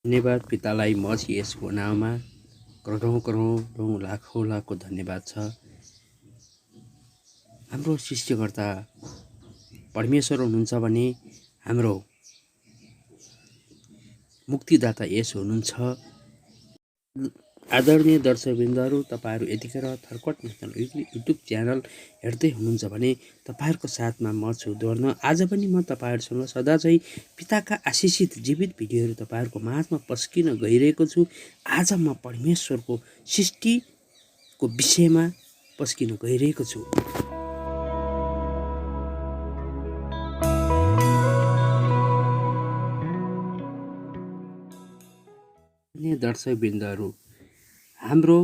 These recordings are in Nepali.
धन्यवाद पितालाई मझ यसको नाममा करोडौँ लाखौँ धन्यवाद छ। हाम्रो सृष्टिकर्ता परमेश्वर हुनुहुन्छ भने हाम्रो मुक्तिदाता येशू हुनुहुन्छ। आदरणीय दर्शकवृन्दहरू, तपाईहरू यतिखेर थर्कट नेसनल युट्युब च्यानल हेर्दै हुनुहुन्छ भने तपाईहरूको साथमा म छु दोर्न। आज पनि म तपाईहरूसँग सदा चाहिँ पिताका आशिषित जीवित भिडियोहरू तपाईहरूको माझमा पस्किन गइरहेको छु। आज म परमेश्वरको सृष्टिको विषयमा पस्किन गइरहेको छु। दर्शकवृन्दहरू, हाम्रो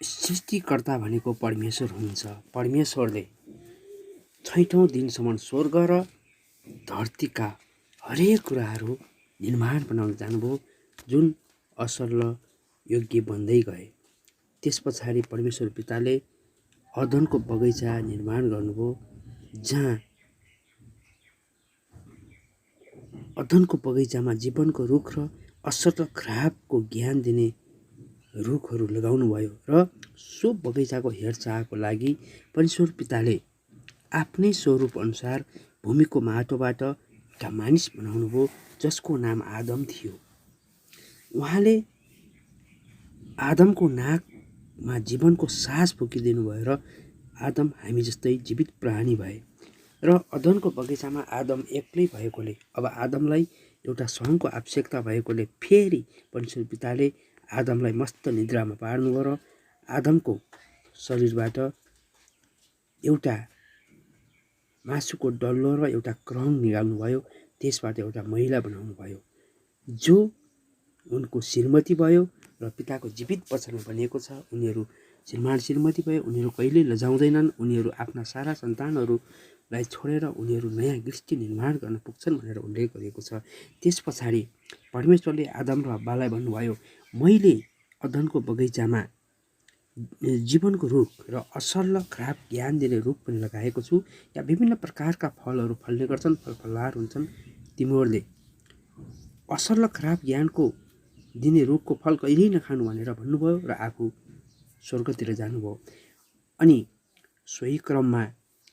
सृष्टिकर्ता भनेको परमेश्वर हुनुहुन्छ। परमेश्वरले 6औं दिनसम्म स्वर्ग र धरतीका हरेक कुराहरू निर्माण बनाउन जानुभयो, जुन असल र योग्य बन्दै गए। त्यस पछाडि परमेश्वर पिताले अदनको बगैँचा निर्माण गर्नुभयो, जहाँ अदनको बगैँचामा जीवनको रुख र असल र खराबको ज्ञान दिने रुखहरू लगाउनु भयो र सो बगैँचाको हेरचाहको लागि परमेश्वर पिताले आफ्नै स्वरूप अनुसार भूमिको माटोबाट एउटा मानिस बनाउनु भयो, जसको नाम आदम थियो। उहाँले आदमको नाकमा जीवनको सास फुकिदिनु भयो र आदम हामी जस्तै जीवित प्राणी भए। र अदनको बगैँचामा आदम एक्लै भएकोले अब आदमलाई एउटा सहनको आवश्यकता भएकोले फेरि परमेश्वर पिताले आदमलाई मस्त निद्रामा पार्नुभयो र आदमको शरीरबाट एउटा मासुको डल्लो र एउटा क्रङ निकाल्नु भयो। त्यसबाट एउटा महिला बनाउनु भयो, जो उनको श्रीमती भयो र पिताको जीवित वचनमा भनिएको छ, उनीहरू श्रीमान श्रीमती भयो, उनीहरू कहिल्यै लजाउँदैनन्, उनीहरू आफ्ना सारा सन्तानहरूलाई छोडेर उनीहरू नयाँ दृष्टि निर्माण गर्न पुग्छन् भनेर उल्लेख गरिएको छ। त्यस पछाडि परमेश्वरले आदम र हव्वालाई भन्नुभयो, मैले अदनको बगैँचामा जीवनको रुख र असल र खराब ज्ञान दिने रुख पनि लगाएको छु। या विभिन्न प्रकारका फलहरू फल्ने गर्छन्, फलफलार हुन्छन्। तिमीहरूले असल र खराब ज्ञानको दिने रुखको फल कहिल्यै नखानु भनेर भन्नुभयो र आफू स्वर्गतिर जानुभयो। अनि सोही क्रममा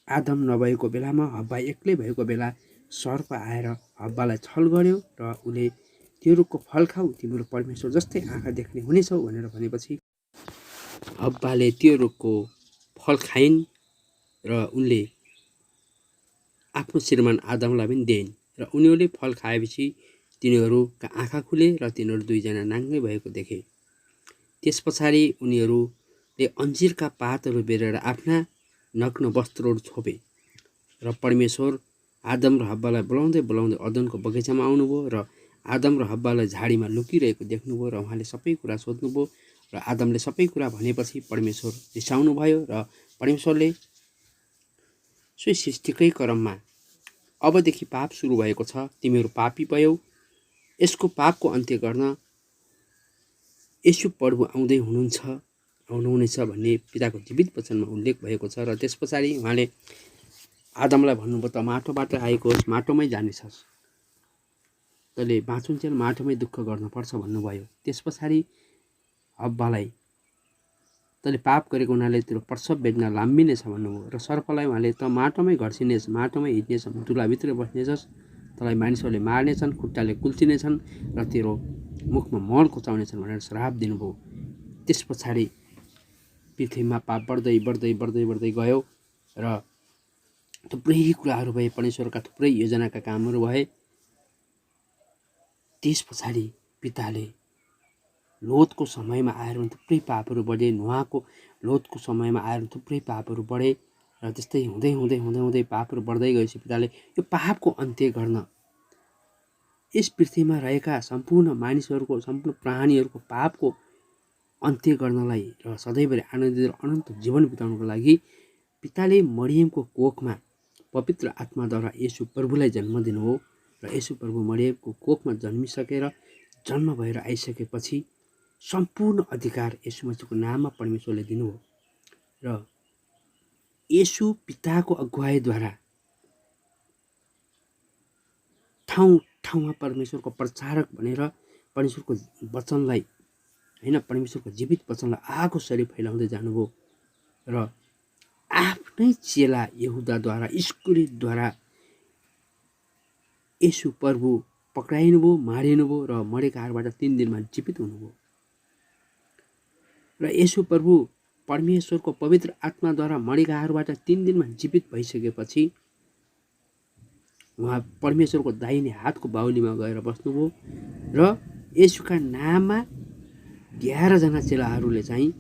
आदम नभएको बेलामा, हव्वा एक्लै भएको बेला सर्प आएर हव्वालाई छल गर्यो र उसले त्यो रुखको फल खाऊ, तिम्रो परमेश्वर जस्तै आँखा देख्ने हुनेछौ भनेर भनेपछि हव्वाले त्यो रुखको फल खाइन् र उनले आफ्नो श्रीमान आदमलाई पनि दिइन् र उनीहरूले फल खाएपछि तिनीहरूका आँखा खुले र तिनीहरू दुईजना नाङ्गै भएको देखे। त्यस पछाडि उनीहरूले अन्जिरका पातहरू बेरेर आफ्ना नग्न वस्त्रहरू छोपे र परमेश्वर आदम र हव्वालाई बोलाउँदै बोलाउँदै अदनको बगैँचामा आउनुभयो र आदम र हव्वालाई झाडीमा लुकिरहेको देख्नुभयो र उहाँले सबै कुरा सोध्नुभयो र आदमले सबै कुरा भनेपछि परमेश्वर रिसाउनु भयो र परमेश्वरले सोही सृष्टिकै क्रममा अबदेखि पाप सुरु भएको छ, तिमीहरू पापी भयौ, यसको पापको अन्त्य गर्न येशू प्रभु आउनुहुनेछ भन्ने पिताको जीवित वचनमा उल्लेख भएको छ। र त्यस पछाडि उहाँले आदमलाई भन्नुभयो, त माटोबाट आएको होस्, माटोमै जानेछस्, तैँले बाँचुन्जेल माटोमै दुःख गर्नुपर्छ भन्नुभयो। त्यस पछाडि हव्वालाई तैँले पाप गरेको हुनाले तेरो प्रसव वेदना लाम्बिनेछ भन्नुभयो र सर्पलाई उहाँले त माटोमै घर्सिनेछ, माटोमै हिँड्नेछ, तुलाभित्र बस्नेछस्, तँलाई मानिसहरूले मार्नेछन्, खुट्टाले कुल्चिनेछन् र तेरो मुखमा मल कोचाउनेछन् भनेर श्राप दिनुभयो। त्यस पछाडि पृथ्वीमा पाप बढ्दै बढ्दै बढ्दै बढ्दै गयो र थुप्रै कुराहरू भए, परमेश्वरका थुप्रै योजनाका कामहरू भए। त्यस पछाडि पिताले लोतको समयमा आएर थुप्रै पापहरू बढे, लोतको समयमा आएर थुप्रै पापहरू बढे र त्यस्तै हुँदै हुँदै हुँदै हुँदै पापहरू बढ्दै गएपछि पिताले यो पापको अन्त्य गर्न यस पृथ्वीमा रहेका सम्पूर्ण मानिसहरूको, सम्पूर्ण प्राणीहरूको पापको अन्त्य गर्नलाई र सधैँभरि आनन्दित र अनन्त जीवन बिताउनको लागि पिताले मरियमको कोखमा पवित्र आत्माद्वारा येशू प्रभुलाई जन्म दिनुभयो र येशू प्रभु मरियमको कोखमा जन्मिसकेर जन्म भएर आइसकेपछि सम्पूर्ण अधिकार येशू मसीहको नाममा परमेश्वरले दिनुभयो र येशू पिताको अगुवाईद्वारा ठाउँ ठाउँमा परमेश्वरको प्रचारक भनेर परमेश्वरको वचनलाई होइन परमेश्वरको जीवित वचनलाई आगो सरी फैलाउँदै जानुभयो र आफ्नै चेला यहुदाद्वारा इस्करियोतद्वारा येशू प्रभु पक्राइनुभयो, मारिनुभयो र मरेका हारबाट 3 दिनमा जीवित हुनुभयो। र येशू प्रभु परमेश्वरको पवित्र आत्माद्वारा मरेका हारबाट 3 दिनमा जीवित भइसकेपछि उहाँ परमेश्वरको दाहिने हातको बाहुलीमा गएर बस्नुभयो र येशूका नाममा 11 जना चेलाहरूले चाहिँ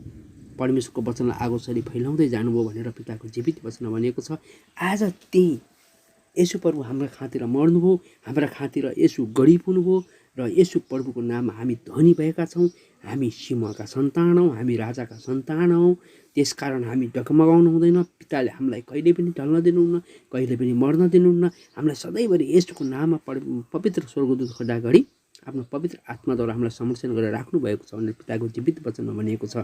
परमेश्वरको वचनलाई आगोसरी फैलाउँदै जानुभयो भनेर पिताको जीवित वचन भनेको छ। आज त्यही येशू प्रभु हाम्रा खातिर मर्नुभयो, हाम्रा खातिर येशू गरीब हुनुभयो र येशू प्रभुको नाममा हामी धनी भएका छौँ। हामी सिंहका सन्तान हौँ, हामी राजाका सन्तान हौँ। त्यसकारण हामी डगमगाउनु हुँदैन। पिताले हामीलाई कहिले पनि ढल्न दिनुहुन्न, कहिले पनि मर्न दिनुहुन्न। हामीलाई सधैँभरि येशूको नाममा पवित्र स्वर्गदूत खडा गरी आफ्नो पवित्र आत्माद्वारा हामीलाई संरक्षण गरेर राख्नु भएको छ भनेर पिताको जीवित वचनमा भनिएको छ।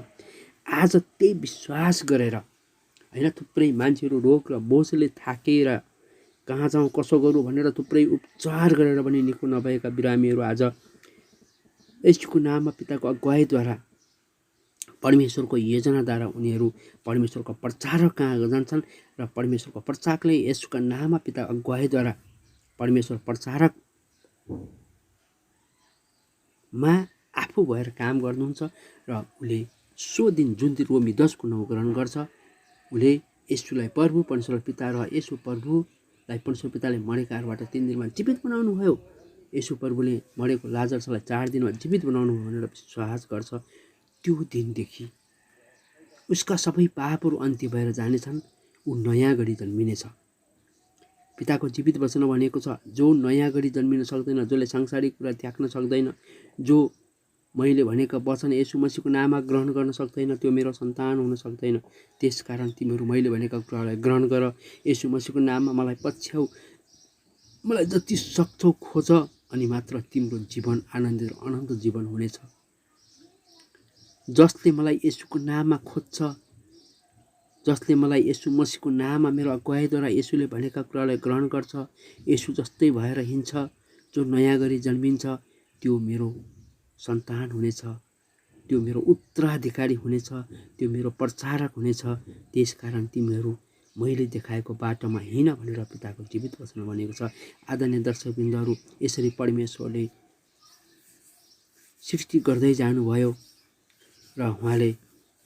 आज त्यही विश्वास गरेर होइन थुप्रै मान्छेहरू रोग र बोझले थाकेर कहाँ जाउँ कसो गरौँ भनेर थुप्रै उपचार गरेर पनि निको नभएका बिरामीहरू आज येशूको नाममा पिताको अगुवाईद्वारा परमेश्वरको योजनाद्वारा उनीहरू परमेश्वरको प्रचारक कहाँ जान्छन् र परमेश्वरको प्रचारकले येशूका नाममा पिता अगुवाईद्वारा परमेश्वर प्रचारकमा आफू भएर काम गर्नुहुन्छ र उसले सो दिन जुन दिन रोमी 10:9 ग्रहण गर्छ उसले येशूलाई प्रभु परमेश्वर पिता र येशू प्रभुलाई परमेश्वर पिताले मरेकाहरूबाट 3 दिनमा जीवित बनाउनु भयो। येशू प्रभुले मरेको लाजरसलाई 4 दिनमा जीवित बनाउनु भयो भनेर विश्वास गर्छ। त्यो दिनदेखि उसका सबै पापहरू अन्त्य भएर जानेछन्। ऊ नयाँ गरी जन्मिनेछ। पिताको जीवित वचन भनेको छ जो नयाँ गरी जन्मिन सक्दैन, जसले सांसारिक कुरा त्याग्न सक्दैन, जो मैले भनेको वचन येशू मसीहको नाममा ग्रहण गर्न सक्दैन, त्यो मेरो सन्तान हुन सक्दैन। त्यसकारण तिमीहरू मैले भनेका कुरालाई ग्रहण गर, येशू मसीहको नाममा मलाई पछ्याउ, मलाई जति सक्छौ खोज, अनि मात्र तिम्रो जीवन आनन्दित र अनन्त जीवन हुनेछ। जसले मलाई येशूको नाममा खोज्छ, जसले मलाई येशू मसीहको नाममा मेरो अगुवाईद्वारा येशूले भनेका कुरालाई ग्रहण गर्छ, येशू जस्तै भएर हिँड्छ, जो नयाँ गरी जन्मिन्छ, त्यो मेरो सन्तान हुनेछ, त्यो मेरो उत्तराधिकारी हुनेछ, त्यो मेरो प्रचारक हुनेछ। त्यसकारण तिमीहरू मैले देखाएको बाटोमा हिँड भनेर पिताको जीवित वचन भनेको छ। आदरणीय दर्शकवृन्दहरू, यसरी परमेश्वरले सृष्टि गर्दै जानुभयो र उहाँले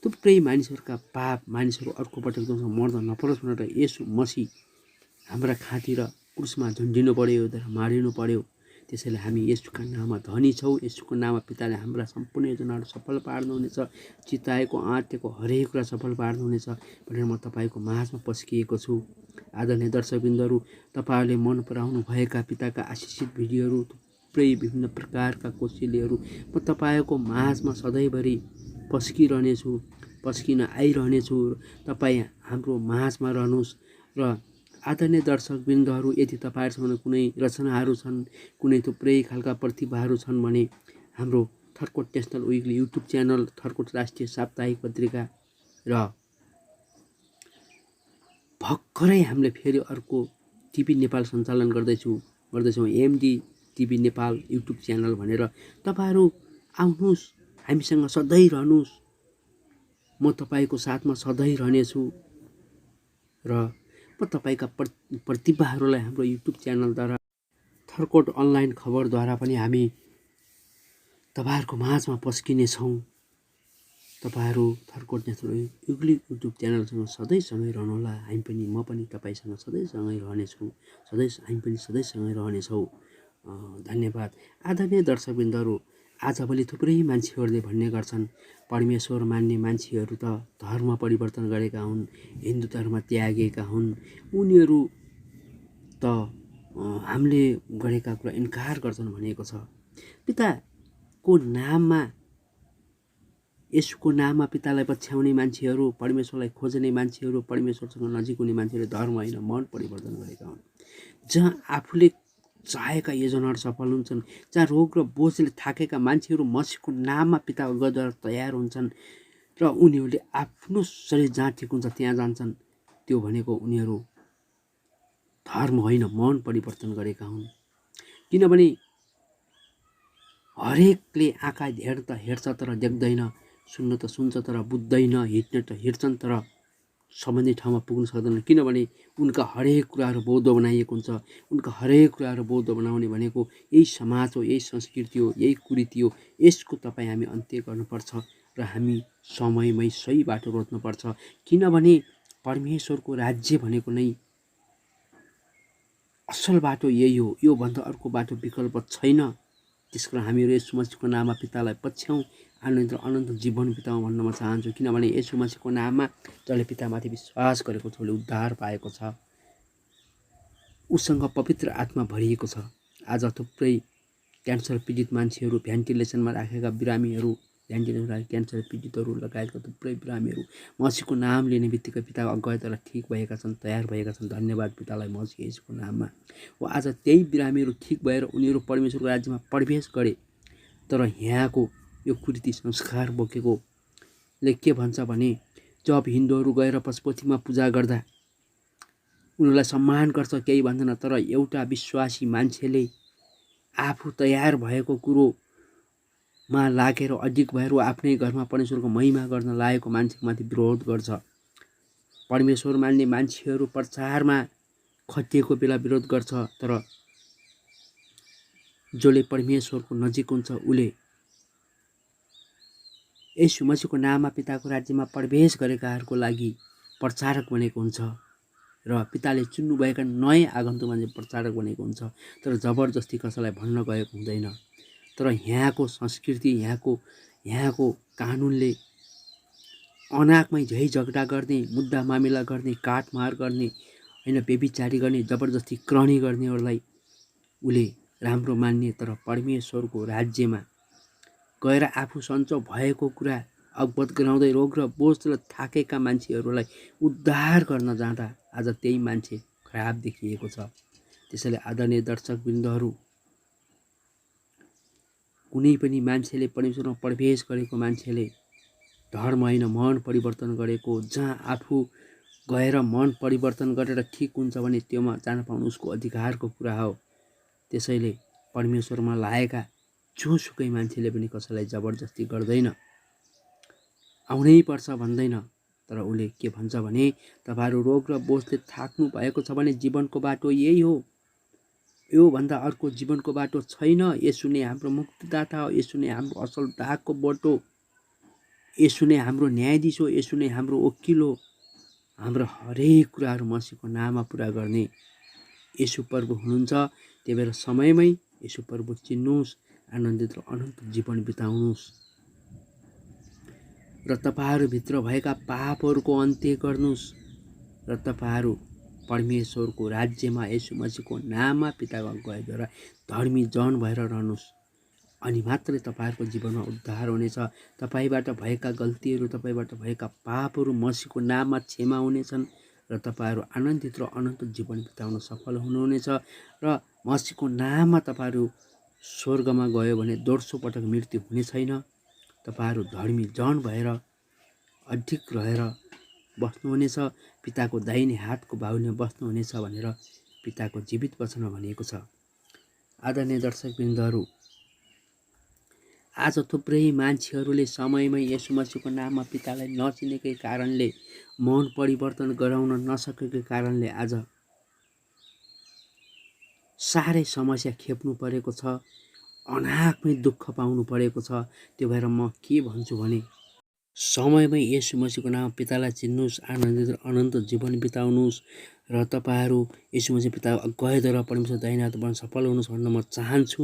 थुप्रै मानिसहरूका पाप मानिसहरू अर्कोपटक मर्न नपरोस् भनेर येशू मसीह हाम्रा खातिर क्रुसमा झुन्डिनु पर्यो, मारिनु पर्यो। त्यसैले हामी येशूका नाममा धनी छौँ। येशूको नाममा पिताले हाम्रा सम्पूर्ण योजनाहरू सफल पार्नुहुनेछ। चिताएको आँटेको हरेक कुरा सफल पार्नुहुनेछ भनेर म तपाईँको माझमा पस्किएको छु। आदरणीय दर्शकवृन्दहरू, तपाईँहरूले मन पराउनु भएका पिताका आशिषित भिडियोहरू, थुप्रै विभिन्न प्रकारका कौशल्यहरू म तपाईँको माझमा सधैँभरि पस्किरहनेछु, पस्किन आइरहनेछु। तपाईँ हाम्रो माझमा रहनुहोस्। र आदरणीय दर्शकवृन्दहरू, यदि तपाईँहरूसँग कुनै रचनाहरू छन्, कुनै थुप्रै खालका प्रतिभाहरू छन् भने हाम्रो थर्कोट नेसनल विकली युट्युब च्यानल, थर्कोट राष्ट्रिय साप्ताहिक पत्रिका र भर्खरै हामीले फेरि अर्को टिभी नेपाल सञ्चालन गर्दैछौँ MD TV Nepal YouTube channel भनेर। तपाईँहरू आउनुहोस्, हामीसँग सधैँ रहनुहोस्। म तपाईँको साथमा सधैँ रहनेछु र म तपाईँका प्रतिभाहरूलाई हाम्रो युट्युब च्यानलद्वारा, थर्कोट अनलाइन खबरद्वारा पनि हामी तपाईँहरूको माझमा पस्किनेछौँ। तपाईँहरू थर्कोट नेसनल युगली युट्युब च्यानलसँग सधैँ सँगै रहनुहोला। म पनि तपाईँसँग सधैँ सँगै रहनेछौँ। हामी पनि सधैँ सँगै रहनेछौँ। धन्यवाद। आदरणीय दर्शकवृन्दहरू, आजभोलि थुप्रै मान्छेहरूले भन्ने गर्छन् परमेश्वर मान्ने मान्छेहरू त धर्म परिवर्तन गरेका हुन्, हिन्दू धर्म त्यागेका हुन्, उनीहरू त हामीले गरेका कुरा इन्कार गर्छन् भनेको छ। पिताको नाममा, येशूको नाममा पितालाई पछ्याउने मान्छेहरू, परमेश्वरलाई खोज्ने मान्छेहरू, परमेश्वरसँग नजिक हुने मान्छेहरूले धर्म होइन मन परिवर्तन गरेका हुन्। जहाँ आफूले चाहेका योजनाहरू सफल हुन्छन्, जहाँ रोग र बोझले थाकेका मान्छेहरू मसीहको नाममा पिताको अगुवाईद्वारा तयार हुन्छन् र उनीहरूले आफ्नो शरीर जहाँ ठिक हुन्छ त्यहाँ जान्छन्, त्यो भनेको उनीहरू धर्म होइन मन परिवर्तन गरेका हुन्। किनभने हरेकले आँखा हेर्न त हेर्छ तर देख्दैन, सुन्न त सुन्छ तर बुझ्दैन, हिँड्न त हिँड्छन् तर सम्बन्धित ठाउँमा पुग्न सक्दैन। किनभने उनका हरेक कुराहरू बौद्ध बनाइएको हुन्छ। उनका हरेक कुराहरू बौद्ध बनाउने भनेको यही समाज हो, यही संस्कृति हो, यही कुरीति हो। यसको तपाईँ हामी अन्त्य गर्नुपर्छ र हामी समयमै सही बाटो रोज्नुपर्छ। किनभने परमेश्वरको राज्य भनेको नै असल बाटो यही हो, योभन्दा अर्को बाटो विकल्प छैन। त्यसकारण हामीहरू यीशु मसीहको नाममा पितालाई पछ्याउँ, आनन्द र अनन्त जीवन बिताउँ भन्न म चाहन्छु। किनभने यीशु मसीहको नाममा जसले पितामाथि विश्वास गरेको छ उसले उद्धार पाएको छ, उसँग पवित्र आत्मा भरिएको छ। आज थुप्रै क्यान्सर पीडित मान्छेहरू, भेन्टिलेसनमा राखेका बिरामीहरू, भेन्टिलेसन क्यान्सर पीडितहरू लगायतका थुप्रै बिरामीहरू मसीहको नाम लिने बित्तिकै पिताको अगुवाईद्वारा ठिक भएका छन्, तयार भएका छन्। धन्यवाद पितालाई मसीह येशूको नाममा। हो आज त्यही बिरामीहरू ठिक भएर उनीहरू परमेश्वरको राज्यमा प्रवेश गरे। तर यहाँको यो कुरीति संस्कार बोकेकोले के भन्छ भने, जब हिन्दूहरू गएर पशुपतिमा पूजा गर्दा उनीहरूलाई सम्मान गर्छ, केही भन्दैन। तर एउटा विश्वासी मान्छेले आफू तयार भएको कुरोमा लागेर अडिक भएर आफ्नै घरमा परमेश्वरको महिमा गर्न लागेको मान्छेको माथि विरोध गर्छ। परमेश्वर मान्ने मान्छेहरू प्रचारमा खटिएको बेला विरोध गर्छ, तर जसले परमेश्वरको नजिक हुन्छ उसले यीशु मसीहको नाममा पिताको राज्यमा प्रवेश गरेकाहरूको लागि प्रचारक बनेको हुन्छ र पिताले चुन्नुभएका नयाँ आगन्तुक मान्छे प्रचारक बनेको हुन्छ। तर जबरजस्ती कसैलाई भन्न गएको हुँदैन। तर यहाँको संस्कृति, यहाँको कानुनले अनाकमै झै झगडा गर्ने, मुद्दा मामिला गर्ने, काटमार गर्ने, होइन व्यभिचारी गर्ने, जबरजस्ती क्रहणी गर्नेहरूलाई उसले राम्रो मान्ने। तर परमेश्वरको राज्यमा गएर आफू सन्चो भएको कुरा अवगत गराउँदै रोग र बोझले थाकेका मान्छेहरूलाई उद्धार गर्न जाँदा आज त्यही मान्छे खराब देखिएको छ। त्यसैले आदरणीय दर्शकवृन्दहरू, कुनै पनि मान्छेले परमेश्वरमा प्रवेश गरेको मान्छेले धर्म होइन मन परिवर्तन गरेको, जहाँ आफू गएर मन परिवर्तन गरेर ठिक हुन्छ भने त्योमा जान पाउनु उसको अधिकारको कुरा हो। त्यसैले परमेश्वरमा लागेका जोसुकै मान्छेले पनि कसैलाई जबरजस्ती गर्दैन, आउनै पर्छ भन्दैन। तर उसले के भन्छ भने, तपाईँहरू रोग र बोझले थाक्नु भएको छ भने जीवनको बाटो यही हो, योभन्दा अर्को जीवनको बाटो छैन। यसु नै हाम्रो मुक्तिदाता हो, यसु नै हाम्रो असल दागको बोटो, यसु नै हाम्रो न्यायाधीश हो, यसु नै हाम्रो वकिल हो। हाम्रो हरेक कुराहरू मसीहको नाममा पुरा गर्ने यसु प्रभु हुनुहुन्छ। त्यही भएर समयमै यसु प्रभु चिन्नुहोस्, आनन्दित र अनन्त जीवन बिताउनुहोस् र तपाईँहरूभित्र भएका पापहरूको अन्त्य गर्नुहोस् र तपाईँहरू परमेश्वरको राज्यमा यसु मसीहको नाममा पिताको अगुवाईद्वारा धर्मी जन भएर रहनुहोस्। अनि मात्रै तपाईँहरूको जीवनमा उद्धार हुनेछ। तपाईँबाट भएका गल्तीहरू, तपाईँबाट भएका पापहरू मसीहको नाममा क्षमा हुनेछन् र तपाईँहरू आनन्दित र अनन्त जीवन बिताउन सफल हुनुहुनेछ। र मसीहको नाममा तपाईँहरू स्वर्गमा गयो भने दोस्रो पटक मृत्यु हुने छैन। तपाईँहरू धर्मी जन भएर अडिक रहेर बस्नुहुनेछ, पिताको दाहिने हातको बाहुलीमा बस्नुहुनेछ भनेर पिताको जीवित वचनमा भनिएको छ। आदरणीय दर्शकवृन्दहरू, आज थुप्रै मान्छेहरूले समयमै यसु मसीहको नाममा पितालाई नचिनेकै कारणले, मन परिवर्तन गराउन नसकेकै कारणले आज साह्रै समस्या खेप्नु परेको छ, अनाकमै दुःख पाउनु परेको छ। त्यो भएर म के भन्छु भने, समयमै यसु मसीहको नाममा पितालाई चिन्नुहोस्, आनन्दित र अनन्त जीवन बिताउनुहोस् र तपाईँहरू यसु मसीह पिताको अगुवाईद्वारा परमेश्वर दाहिने हातमा सफल हुनुहोस् भन्न म चाहन्छु।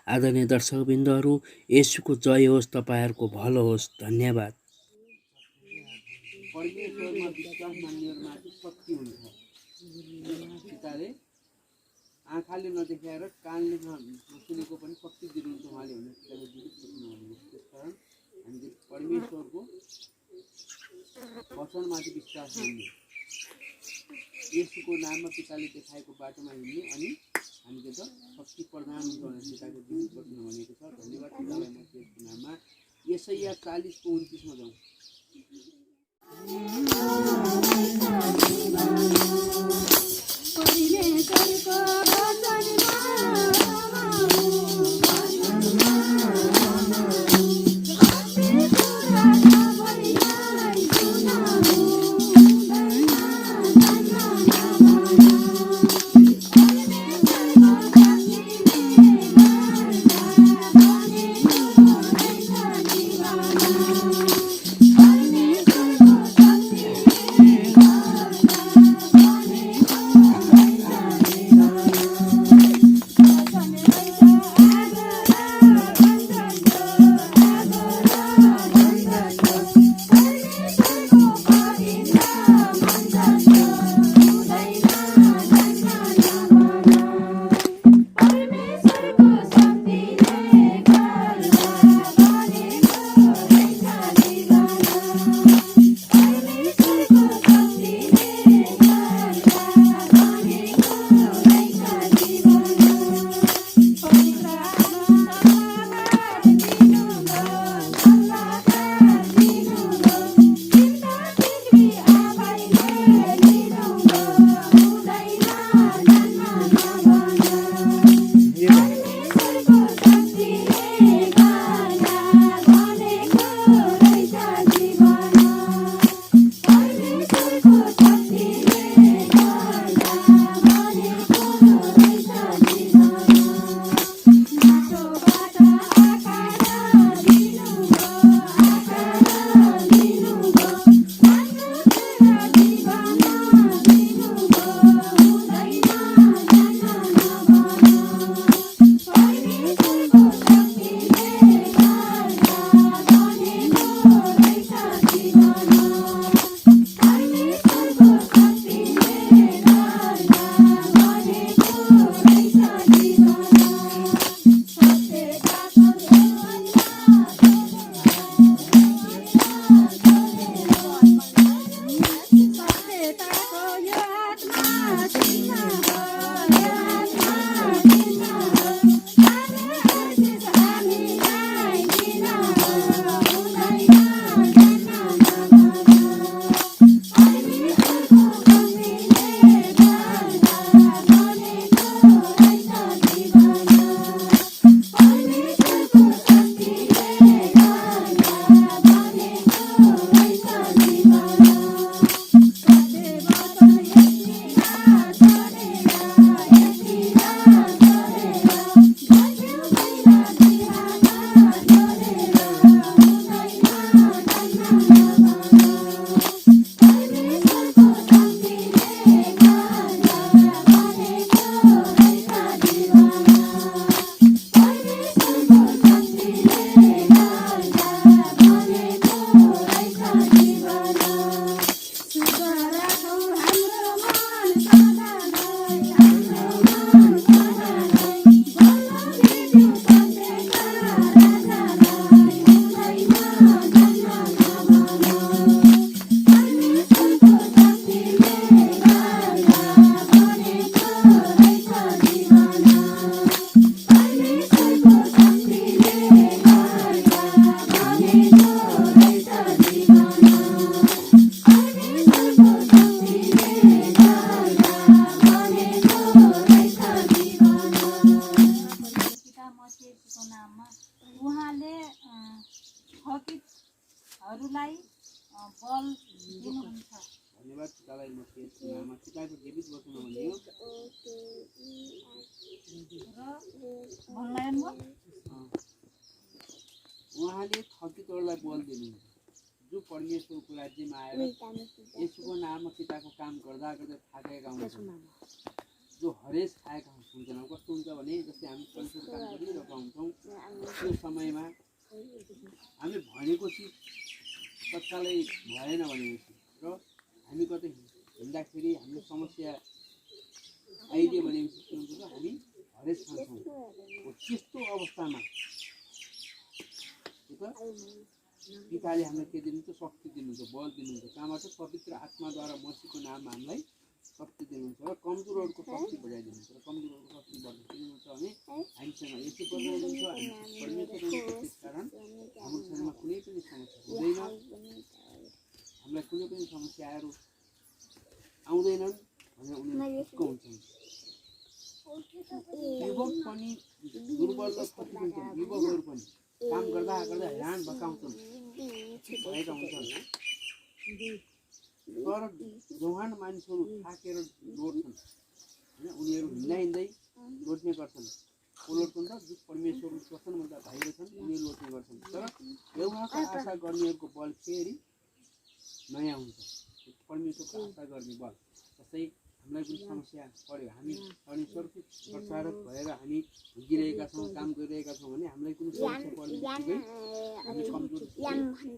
आदरणीय दर्शकवृन्दहरू, यसुको जय होस्, तपाईँहरूको भलो होस्। धन्यवाद। परमेश्वरमा विश्वास मान्नेहरूमाथि शक्ति हुन्छ। पिताले आँखाले नदेखाएर कानले नसुनेको पनि शक्ति दिनुहुन्छ उहाँले भनेर पिताले जीवित भन्नुहुन्छ। त्यसकारण हामीले परमेश्वरको वचनमाथि विश्वास मान्ने, यसुको नाममा पिताले देखाएको बाटोमा हिँड्ने, अनि हामीले त शक्ति प्रदान हुन्छ भनेर पिताको जीवित वचनमा भनेको छ। धन्यवाद पितालाई म यसको नाममा। यसैया 40:29 मा जाउँ। उहाँले थपितहरूलाई बल दिनुहुन्छ। धन्यवाद पितालाई म यसको नाममा पिताको जीवित वचन भनियो उहाँले थपितहरूलाई बल दिनुहुन्छ जो परमेश्वरको राज्यमा आएर यसको नाममा पिताको काम गर्दा गर्दै थाकेका हुन्छन्, जो हरेस खाएका हुन्छन्। कस्तो हुन्छ भने जस्तै हामी परमेश्वरको काम गरिरहेका हुन्छौँ, त्यो समयमा हामी भनेको चिज तत्कालै भएन भनेपछि र हामी कतै हिँड्दाखेरि हाम्रो समस्या आइदियो भनेपछि के हुन्छ त हामी हरेस खान्छौँ। त्यस्तो अवस्थामा पिताले हामीलाई के दिनुहुन्छ? शक्ति दिनुहुन्छ, बल दिनुहुन्छ। कहाँबाट? पवित्र आत्माद्वारा मसीहको नाममा हामीलाई शक्ति दिनुहुन्छ र कमजोरहरूको शक्ति बढाइदिनुहुन्छ। र कमजोरहरूको शक्ति बढ्नु के हुन्छ भने हामीसँग यति पर्नुहुन्छ, परमेश्वर हुनुहुन्छ। त्यस कारण हाम्रो शरीरमा कुनै पनि समस्या हुँदैन, हामीलाई कुनै पनि समस्याहरू आउँदैनन् भनेर उनीहरू ढुक्क हुन्छन्। युवक पनि दुर्बल र थकित हुन्छन्, युवकहरू पनि काम गर्दा गर्दा हैरान भएकाउँछन्, भएका हुन्छन्। तर जवान मानिसहरू थाकेर लोड्छन् होइन, उनीहरू हिँड्दा हिँड्दै लोड्ने गर्छन्। को लोड्छन् त? जो परमेश्वरको वचनभन्दा बाहिर छन् उनीहरू लोड्ने गर्छन्। तर एउटाको आशा गर्नेहरूको बल फेरि नयाँ हुन्छ। परमेश्वरको आशा गर्ने बल। जस्तै हामीलाई कुनै समस्या पर्यो, हामी परमेश्वरको प्रचारक भएर हामी हिँडिरहेका छौँ, काम गरिरहेका छौँ भने हामीलाई कुनै समस्या पर्ने बित्तिकै हामी कमजोर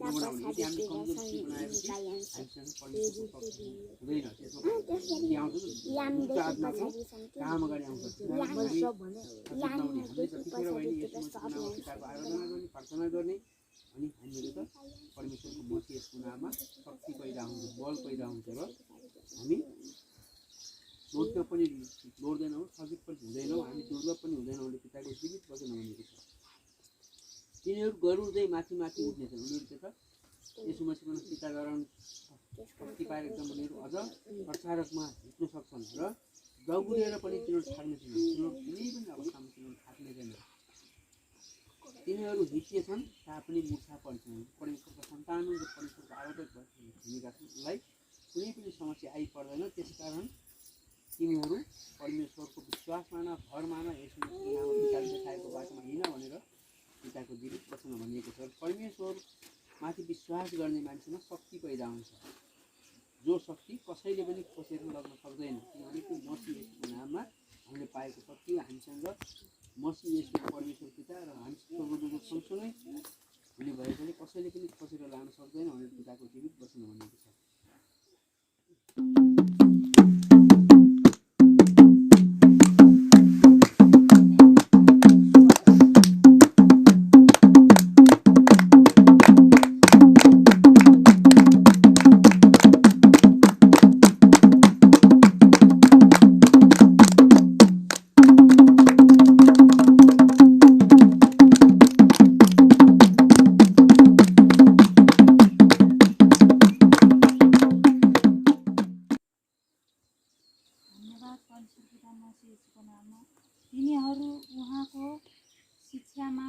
नबनाउने। यदि हामी कमजोर बनाएपछि हामीसँग परमेश्वरको शक्ति हुँदैन। त्यसमा के आउँछ त? दुष्ट आत्माको काम अगाडि आउँछ। हामीले जतिखेर भने यसको नाममा पिताको आराधना गर्ने, प्रार्थना गर्ने अनि हामीहरू त परमेश्वरको मसीहको नाममा शक्ति पैदा हुन्छ, बल पैदा हुन्छ र हामी लोड्न पनि लोड्दैनौँ, थकित पनि हुँदैनौँ, हामी दुर्बल पनि हुँदैनौँ भने पिताको जीवित वचन भनेको छ। तिनीहरू गरुडै माथि माथि उठ्नेछन्। उनीहरू के त यसो मसीहको पिताद्वारा शक्ति पाएर एकदम उनीहरू अझ प्रचारकमा हिँड्न सक्छन् र दौडिएर पनि तिनीहरू थाक्ने छैनन्। तिनीहरू कुनै पनि अवस्थामा तिनीहरू थाक्ने छैनन्। तिनीहरू हिँड्नेछन् तापनि मुर्छा पर्छन्। परमेश्वरका सन्तान र परमेश्वरको आराधक भएका छन्, कुनै पनि समस्या आइपर्दैन। त्यसकारण तिमीहरू परमेश्वरको विश्वास मान, घर मान, यसो पिताले देखाएको बाटोमा हिँड भनेर पिताको जीवित वचन भनिएको छ। परमेश्वरमाथि विश्वास गर्ने मान्छेमा शक्ति पैदा हुन्छ, जो शक्ति कसैले पनि खोसेर लग्न सक्दैन। किनभने त्यो मसीह येशूको नाममा हामीले पाएको शक्ति हामीसँग मसीह येशू परमेश्वर पिता र हामी स्वर्गदूतको सँगसँगै हुने भएकोले कसैले पनि खोसेर लान सक्दैन भनेर पिताको जीवित वचन भनिएको छ। तिनीहरू उहाँको शिक्षामा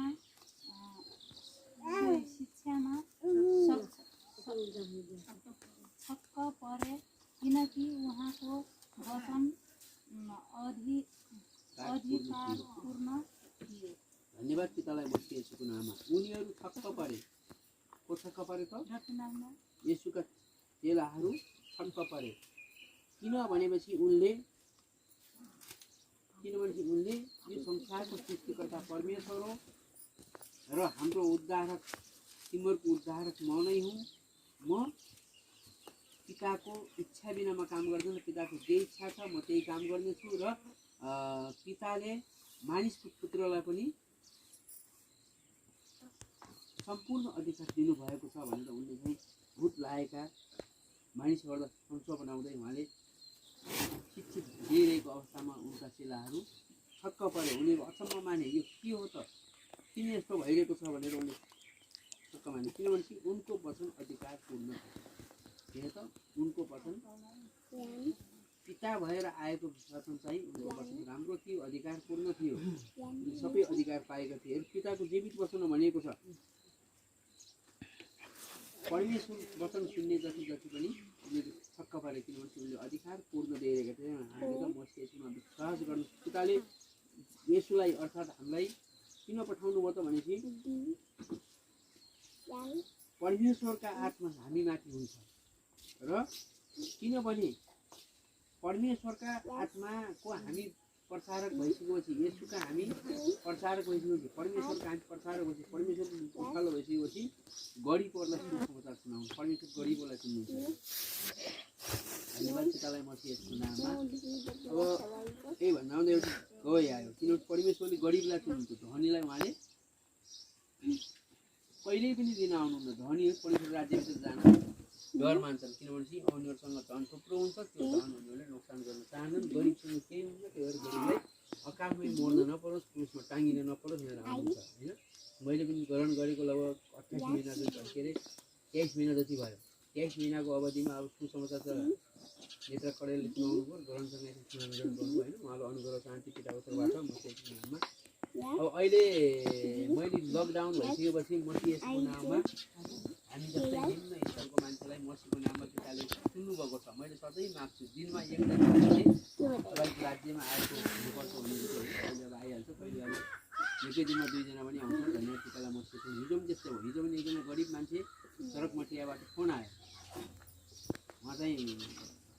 छक्क परे, किनकि उहाँको वचन अधिकारपूर्ण थियो। धन्यवाद पितालाई मसीह येशूको नाममा। उनीहरू छक्क परे। को छक्क परे त? येशूका चेलाहरू छक्क परे। किनभनेपछि उनले यो संसारको सृष्टिकर्ता परमेश्वर हो र हाम्रो उद्धारक, तिमीहरूको उद्धारक म नै हुँ। म पिताको इच्छा बिना म काम गर्दैन। पिताको जे इच्छा छ म त्यही काम गर्नेछु र पिताले मानिसको पुत्रलाई पनि सम्पूर्ण अधिकार दिनुभएको छ भनेर उनले चाहिँ भूत लागेका मानिसहरूलाई संशय बनाउँदै उहाँले शिक्षित दिइरहेको अवस्थामा उनका चेलाहरू छक्क परे। उनीहरू अचम्म माने, यो के हो त, किन यस्तो भइरहेको छ भनेर उनले छक्क माने। किनभने उनको वचन अधिकारपूर्ण थियो। के त? उनको वचन पिता भएर आएको वचन चाहिँ उनको वचन राम्रो थियो, अधिकारपूर्ण थियो, सबै अधिकार पाएका थिए। पिताको जीवित वचन भनिएको छ, परमेश्वर वचन सुन्ने जति जति पनि उनीहरू छक्क परे, किनभने उनले अधिकार पूर्ण दिइरहेका थिए। हामी त मसी येशूमा विश्वास गर्नु। पिताले येशूलाई अर्थात् हामीलाई किन पठाउनु भयो त भनेपछि परमेश्वरका आत्मा हामी माथि हुन्छ र किनभने परमेश्वरका आत्माको हामी प्रचारक भइसकेपछि, येशूका हामी प्रचारक भइसकेपछि, परमेश्वरका हामी प्रचारक भएपछि, परमेश्वरको उकालो भइसकेपछि गरिबहरूलाई सुसमाचार सुनाउनु। परमेश्वर गरिबहरूलाई सुन्नुहुन्छ। धन्यवाद पितालाई मसी येशूको नाममा। अब त्यही भन्दा आउँदा एउटा गवाई आयो, किनभने परमेश्वरले गरिबलाई सुन्नुहुन्छ, धनीलाई उहाँले कहिल्यै पनि दिन आउनुहुन्न। धनीहरू परमेश्वर राज्यभित्र जान डर मान्छन्, किनभने उनीहरूसँग धन थुप्रो हुन्छ, त्यो धन उनीहरूले नोक्सान गर्न चाहन्छन्। गरिबसँग केही हुन्छ, त्यही भएर गरिबलाई अकालमै मर्न नपरोस्, क्रुसमा टाँगिन नपरोस् भनेर आउनुहुन्छ होइन। मैले पनि ग्रहण गरेको लगभग 28 महिना जति, के अरे 23 महिना जति भयो। 23 महिनाको अवधिमा अब सुसमाचार त नेत्र कडेलले सुनाउनु भयो, ग्रहणसँग सुनाउनु गर्नुभयो होइन। उहाँको अनुग्रह शान्ति पिताको तर्फबाट मसीको नाममा। अब अहिले मैले लकडाउन भइसकेपछि मसी यसको नाममा हामी जस्तै निम्न स्तरको मान्छेलाई मसीको नाममा पिताले सुन्नुभएको छ। मैले सधैँ माग्छु दिनमा एकजना मान्छे तपाईँको राज्यमा आएको हुनुपर्छ भनेर चाहिँ कहिले अब आइहाल्छ, कहिले अब एकै दिनमा 2 जना पनि आउँछ। धन्यवाद पितालाई मसीको। हिजो पनि त्यस्तै हो। हिजो पनि एकजना गरिब मान्छे सडक मटियाबाट फोन आयो, उहाँ चाहिँ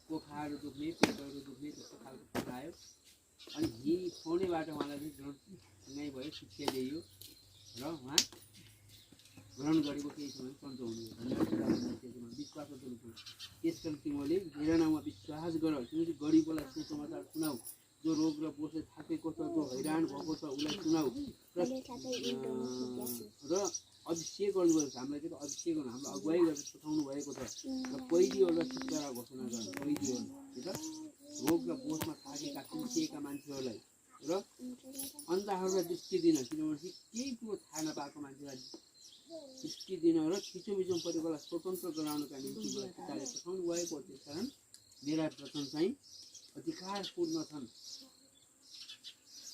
कोखाहरू दुख्ने, पेटहरू दुख्ने त्यस्तो खालको फोन आयो। अनि यही फोनैबाट उहाँलाई चाहिँ ग्रहणसँगै भयो, शिक्षा दिइयो र उहाँ ग्रहण गरेको केही समय सन्चो हुनुभयो। धन्यवाद विश्वास गर्नु। त्यसकारण तिमीले मेरो नाममा विश्वास गर, तिमीले गरिबलाई सुसमाचार सुनाऊ, जो रोग र बोझले थाकेको छ, जो हैरान भएको छ उसलाई सुनाऊ र अभिषेक गर्नुभएको छ। हामीलाई चाहिँ अभिषेक गर्नु, हाम्रो अगुवाई गरेर पठाउनु भएको छ र कैदीहरूलाई छुटकारा घोषणा गर्नु। कैदीहरू रोग र बोझमा थाकेका कुल्चिएका मान्छेहरूलाई र अन्धाहरूलाई दृष्टि दिन, किनभने केही कुरो थाहा नपाएको मान्छेलाई दृष्टि दिन र खिचोमिचो परेकोलाई स्वतन्त्र गराउनका निम्ति पिताले पठाउनु भएको। त्यस कारण मेरा वचन चाहिँ अधिकारपूर्ण छन्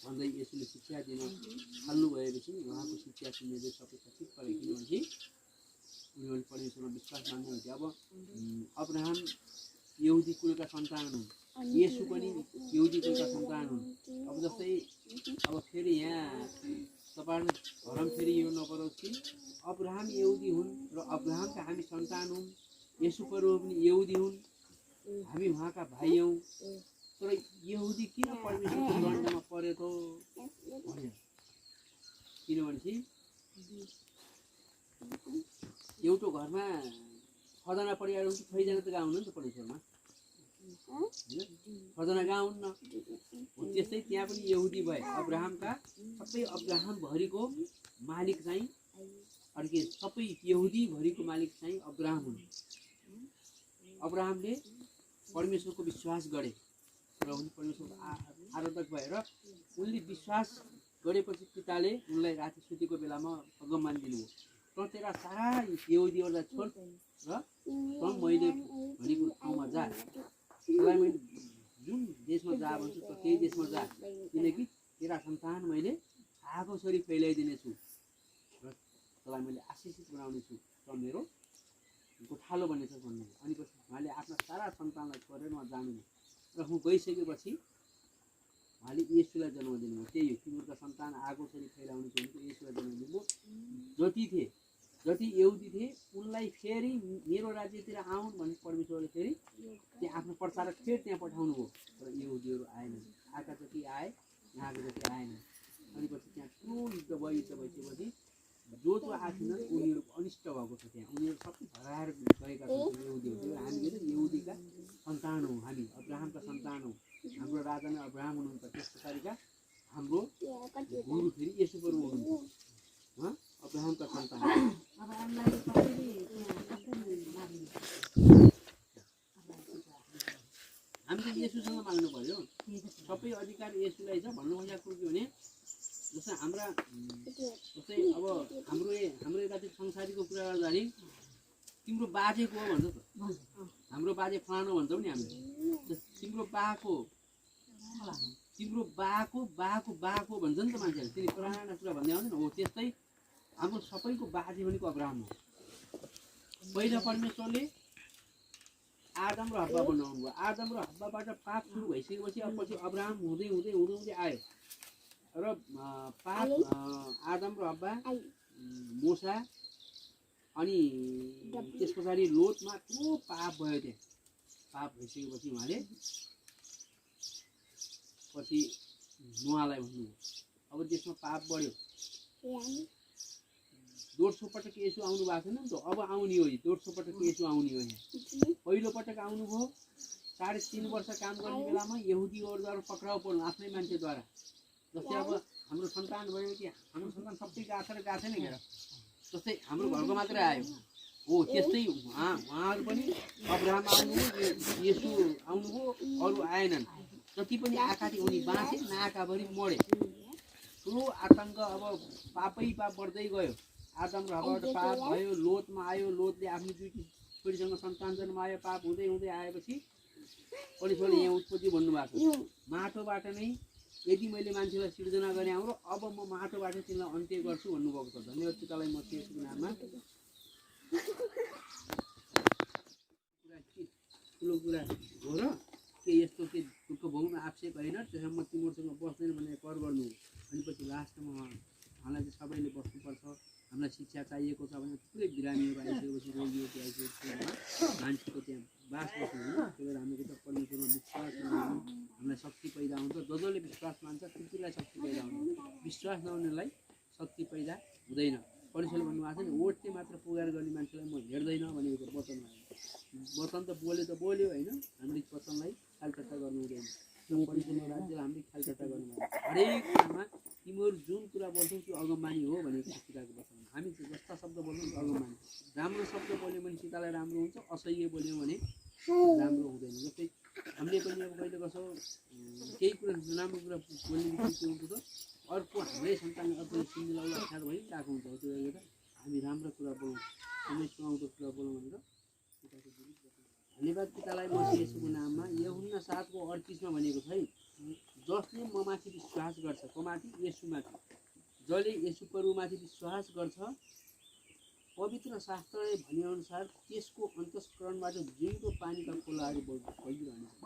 भन्दै यसले शिक्षा दिन थाल्नु भएपछि उहाँको शिक्षा सुन्ने चाहिँ सबै सचित परे, किनभने उनीहरूले परमेश्वरमा विश्वास मान्नुहुन्थ्यो। अब अब्राहम यहुदी कुलका सन्तान हुन्, येशू पनि यहुदी कुलका सन्तान हुन्। अब जस्तै अब फेरि यहाँ तपाईँहरूले भरम फेरि यो नपरोस् कि अब्राहम यहुदी हुन् र अब्राहमका हामी सन्तान हुन्, येशू प्रभु पनि यहुदी हुन्, हामी उहाँका भाइ हौँ। तर यहुदी किन परमेश्वरको दण्डमा परेको भन्यो, किनभने एउटो घरमा 6 जना परिवार हुन्छ, 6 जना त गएको हुनु नि त परमेश्वरमा, 6 जना गएको हुन्न। त्यस्तै त्यहाँ पनि यहुदी भए, अब्राहमका सबै अब्राहम भरिको मालिक चाहिँ अर्के सबै यहुदी भरिको मालिक चाहिँ अब्राहम हुन्। अब्राहमले परमेश्वरको विश्वास गरे र उनी परमेश्वरको आराधक भएर उनले विश्वास गरेपछि पिताले उनलाई राति सुतेको बेलामा अगमन दिनुभयो। त तेरा सारा यहुदीहरूलाई छोड र मैले भनेको ठाउँमा जा, तँलाई मैले जुन देशमा जा भन्छु त त्यही देशमा जा, किनकि तेरा सन्तान मैले आगोसरी फैलाइदिनेछु र तँलाई मैले आशिषित बनाउनेछु, त मेरो गोठालो बनेछ भन्नु। अनि पछि उहाँले आफ्ना सारा सन्तानलाई छोडेर उहाँ जानुभयो र म गइसकेपछि उहाँले येशूलाई जन्म दिनुभयो। त्यही हो, तिमीहरूका सन्तान आगोसरी फैलाउने भनेको येशूलाई जन्म दिनुभयो। जति यहुदी थिए उनलाई फेरि मेरो राज्यतिर आउन् भने परमेश्वरले फेरि त्यहाँ आफ्नो प्रचारक फेरि त्यहाँ पठाउनु भयो। तर यहुदीहरू आएनन्, आएका जति आए यहाँको जति आएनन्। अनि पछि त्यहाँ ठुलो युद्ध भइसकेपछि जो आएको थिएनन् उनीहरू अनिष्ट भएको छ। त्यहाँ उनीहरू सबै हराएर गएका छन् यहुदीहरू। हामीले यहुदीका सन्तान हौँ, हामी अब्राहमका सन्तान हौँ, हाम्रो राजा नै अब्राहम हुनुहुन्छ। त्यस प्रकारका हाम्रो गुरु फेरि येशू प्रभु हुनुहुन्छ, अब्राहमका सन्तान। हामीले येशूसँग माग्नु पर्यो, सबै अधिकार येशूलाई छ। भन्नु खोजेको के भने जस्तै जस्तै अब हाम्रो यता चाहिँ संसारीको कुरा गर्दाखेरि तिम्रो बाजेको हो भन्छ त, हाम्रो बाजे फलानु भन्छौँ नि हामीले तिम्रो बाको बाको भन्छ नि त मान्छेहरूले त्यसले पुरानो कुरा भन्दै आउँदैन हो त्यस्तै हाम्रो सबैको बाजे भनेको अब्राहम हो पहिला परमेश्वरले आदम र हब्बा बनाउनु भयो आदम र हब्बाबाट पाप सुरु भइसकेपछि अब पछि अब्राहम हुँदै हुँदै हुँदै हुँदै आयो र पाप आदम र हब्बा मूसा अनि त्यस पछाडि लोतमा ठुलो पाप भयो त्यहाँ पाप भइसकेपछि उहाँले पछि नुहालाई भन्नुभयो अब त्यसमा पाप बढ्यो दोस्रो पटक यसो आउनु भएको छैन नि त अब आउने हो दोस्रो पटक यसो आउने हो यहाँ पहिलो पटक आउनुभयो 3.5 वर्ष काम गर्ने बेलामा यहुदीहरूद्वारा पक्राउ पर्नु आफ्नै मान्छेद्वारा जस्तै अब हाम्रो सन्तान भयो कि हाम्रो सन्तान सबै गएको र गएको छैन हेर जस्तै हाम्रो घरको मात्रै आयो हो त्यस्तै उहाँहरू पनि अब्राहम आउनुभयो येशू आउनुभयो अरू आएनन् जति पनि आँखा थिए उनी बाँचे नाकाभरि मरे ठुलो आतङ्क अब पापै पाप बढ्दै गयो आदम र हब्बाबाट पाप भयो लोतमा आयो लोतले आफ्नो दुईटी छोरीसँग सन्तान जन्मायो पाप हुँदै हुँदै आएपछि परमेश्वरले यहाँ उत्पत्ति भन्नुभएको छ माटोबाट नै यदि मैले मान्छेलाई सिर्जना गरेँ हाम्रो अब म माटोबाट तिमीलाई अन्त्य गर्छु भन्नुभएको छ धन्यवाद पितालाई म त्यसको नाममा ठुलो कुरा हो र के यस्तो के दुःख भोग्नु आवश्यक होइन त्यसमा म तिमीहरूसँग बस्दैन भनेर कर गर्नु अनि पछि लास्टमा उहाँलाई चाहिँ सबैले बस्नुपर्छ हामीलाई शिक्षा चाहिएको छ भने थुप्रै बिरामीहरू आइसकेपछि रोगीहरू आइसकेपछि मान्छेको त्यहाँ बास बस्नु होइन त्यही भएर हामीले त परमेश्वरमा विश्वास गर्नु हामीलाई शक्ति पैदा हुन्छ जसले विश्वास मान्छ त्यतिलाई शक्ति पैदा हुन्छ विश्वास नहुनेलाई शक्ति पैदा हुँदैन परमेश्वरले भन्नुभएको छ नि ओठले मात्र पुकार गर्ने मान्छेलाई म हेर्दैन भनेको वचनमा वचन त बोल्यो होइन हामीले वचनलाई खालचट्टा गर्नु हुँदैन परमेश्वरको राज्यलाई हामीले खालचट्टा गर्नु हरेक कुरामा तिमीहरू जुन कुरा बोल्छौ त्यो अगमबानी हो भनेको किताबको वचनमा हामी जस्ता शब्द बोल्छौँ त्यो अगमबानी राम्रो शब्द बोल्यो भने सीतालाई राम्रो हुन्छ असह्य बोल्यो भने राम्रो हुँदैन जस्तै हामीले पनि अब कहिले कसो केही कुरा राम्रो कुरा बोल्ने बित्तिकै के हुन्छ त अर्को हाम्रै सन्तान अर्को सिन्जीलाई अप्ठ्यारो भइरहेको हुन्छ त्यो भएर हामी राम्रो कुरा बोलौँ समय सुहाउँदो कुरा बोलौँ भनेर धन्यवाद पितालाई मसी येशूको नाममा यूहन्ना 7:38 भनेको छ है जसले ममाथि विश्वास गर्छ कोमाथि येशूमाथि जसले येशू प्रभुमाथि विश्वास गर्छ पवित्र शास्त्रले भनेअनुसार त्यसको अन्तस्करणबाट जिउँदो पानीका खोलाहरू बगिरहनेछ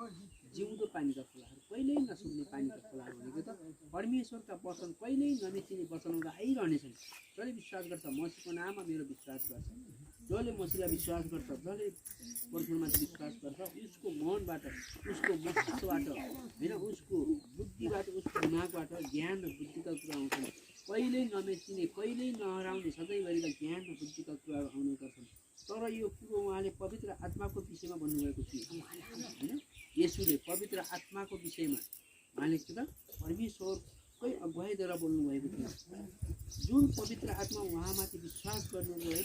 जिउँदो पानीका खोलाहरू कहिल्यै नसुक्ने पानीका खोलाहरू भनेको त परमेश्वरका वचन कहिल्यै नमेचिने वचनहरू आइरहनेछन् जसले विश्वास गर्छ मसीको नाममा मेरो विश्वास गर्छ जसले मसीलाई विश्वास गर्छ जसले परमेश्वरमाथि विश्वास गर्छ उसको मनबाट उसको मस्तिष्कबाट होइन उसको बुद्धिबाट उसको दिमागबाट ज्ञान र बुद्धिका कुरा आउँछन् कहिल्यै नमेचिने कहिल्यै नहराउने सधैँभरिका ज्ञान र बुद्धिका कुराहरू आउने गर्छन् तर यो कुरो उहाँले पवित्र आत्माको विषयमा भन्नुभएको थियो होइन येशूले पवित्र आत्माको विषयमा उहाँले के त परमेश्वरकै अगुवाईद्वारा बोल्नुभएको थियो जुन पवित्र आत्मा उहाँमाथि विश्वास गर्नुलाई